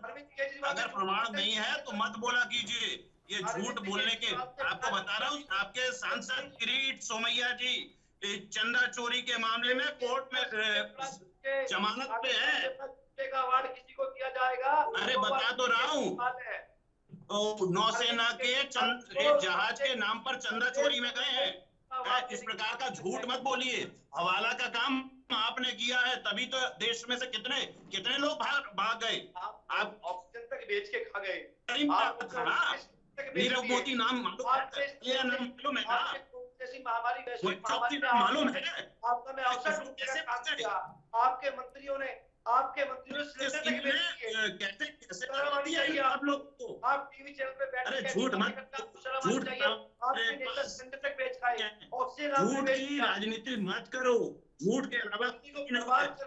अगर प्रमाण नहीं है तो मत बोला कीजिए। ये झूठ बोलने के, आपको बता रहा हूँ, आपके सांसद किरीट सोमैया जी चंदा चोरी के मामले में कोर्ट में जमानत पे है। का अवार्ड किसी को दिया जाएगा? अरे बता तो रहा हूँ, नौसेना के जहाज के नाम पर चंदा चोरी में गए हैं। इस प्रकार का झूठ मत बोलिए। हवाला का काम आपने किया है, तभी तो देश में से कितने लोग भाग गए। आप ऑक्सीजन तक बेच के खा गए। नीरव मोदी नाम मालूम है ना? जैसी महामारी, वैश्विक महामारी मालूम है आपका। मैं अवसर किया आपके मंत्रियों ने कैसे आप लोग को। आप टीवी चैनल पे बैठ अरे झूठ की राजनीति मत करो। झूठ के अलावा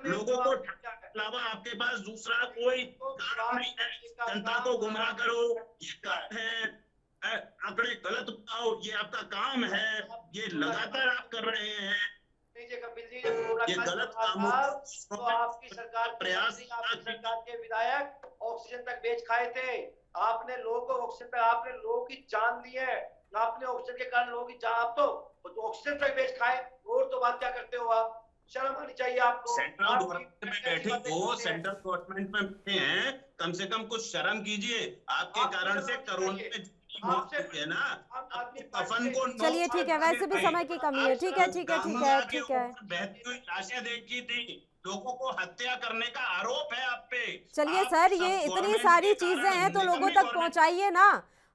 लोगों को अलावा आपके पास दूसरा कोई काम नहीं है। जनता को गुमराह करो, ये है, आंकड़े गलत बताओ, ये आपका काम है। ये लगातार आप कर रहे हैं ये गलत काम। तो आपकी सरकार प्रयास, आपकी सरकार के विधायक ऑक्सीजन तक बेच खाए थे। आपने लोगों को ऑक्सीजन तक, आपने लोगों की जान ली है। आपने ऑक्सीजन के कारण लोगों की जान, आप तो ऑक्सीजन तक बेच खाए। और तो बात क्या करते हो आप? शर्म आनी चाहिए आपको। सेंट्रल गवर्नमेंट में बैठे हो, सेंट्रल गवर्नमेंट में बैठे हैं, कम से कम कुछ शर्म कीजिए। आपके कारण से करोड़ों में है ना। चलिए ठीक है, वैसे भी समय की कमी है। ठीक है बहती हुई लाशें देखी थी, लोगों को हत्या करने का आरोप है आप पे। चलिए सर, ये इतनी सारी चीजें हैं तो लोगों तक पहुंचाइए ना।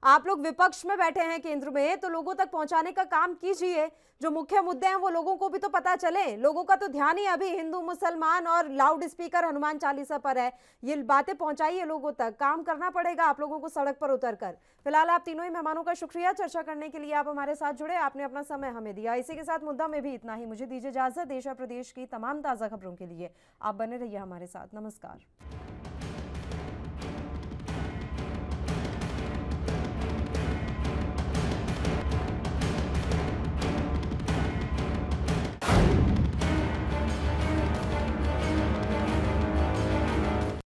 आप लोग विपक्ष में बैठे हैं केंद्र में, तो लोगों तक पहुंचाने का काम कीजिए। जो मुख्य मुद्दे हैं वो लोगों को भी तो पता चले। लोगों का तो ध्यान ही अभी हिंदू मुसलमान और लाउड स्पीकर हनुमान चालीसा पर है। ये बातें पहुंचाइए लोगों तक। काम करना पड़ेगा आप लोगों को सड़क पर उतरकर। फिलहाल आप तीनों ही मेहमानों का शुक्रिया चर्चा करने के लिए। आप हमारे साथ जुड़े, आपने अपना समय हमें दिया। इसी के साथ मुद्दा में भी इतना ही। मुझे दीजिए इजाजत। देश और प्रदेश की तमाम ताज़ा खबरों के लिए आप बने रहिए हमारे साथ। नमस्कार।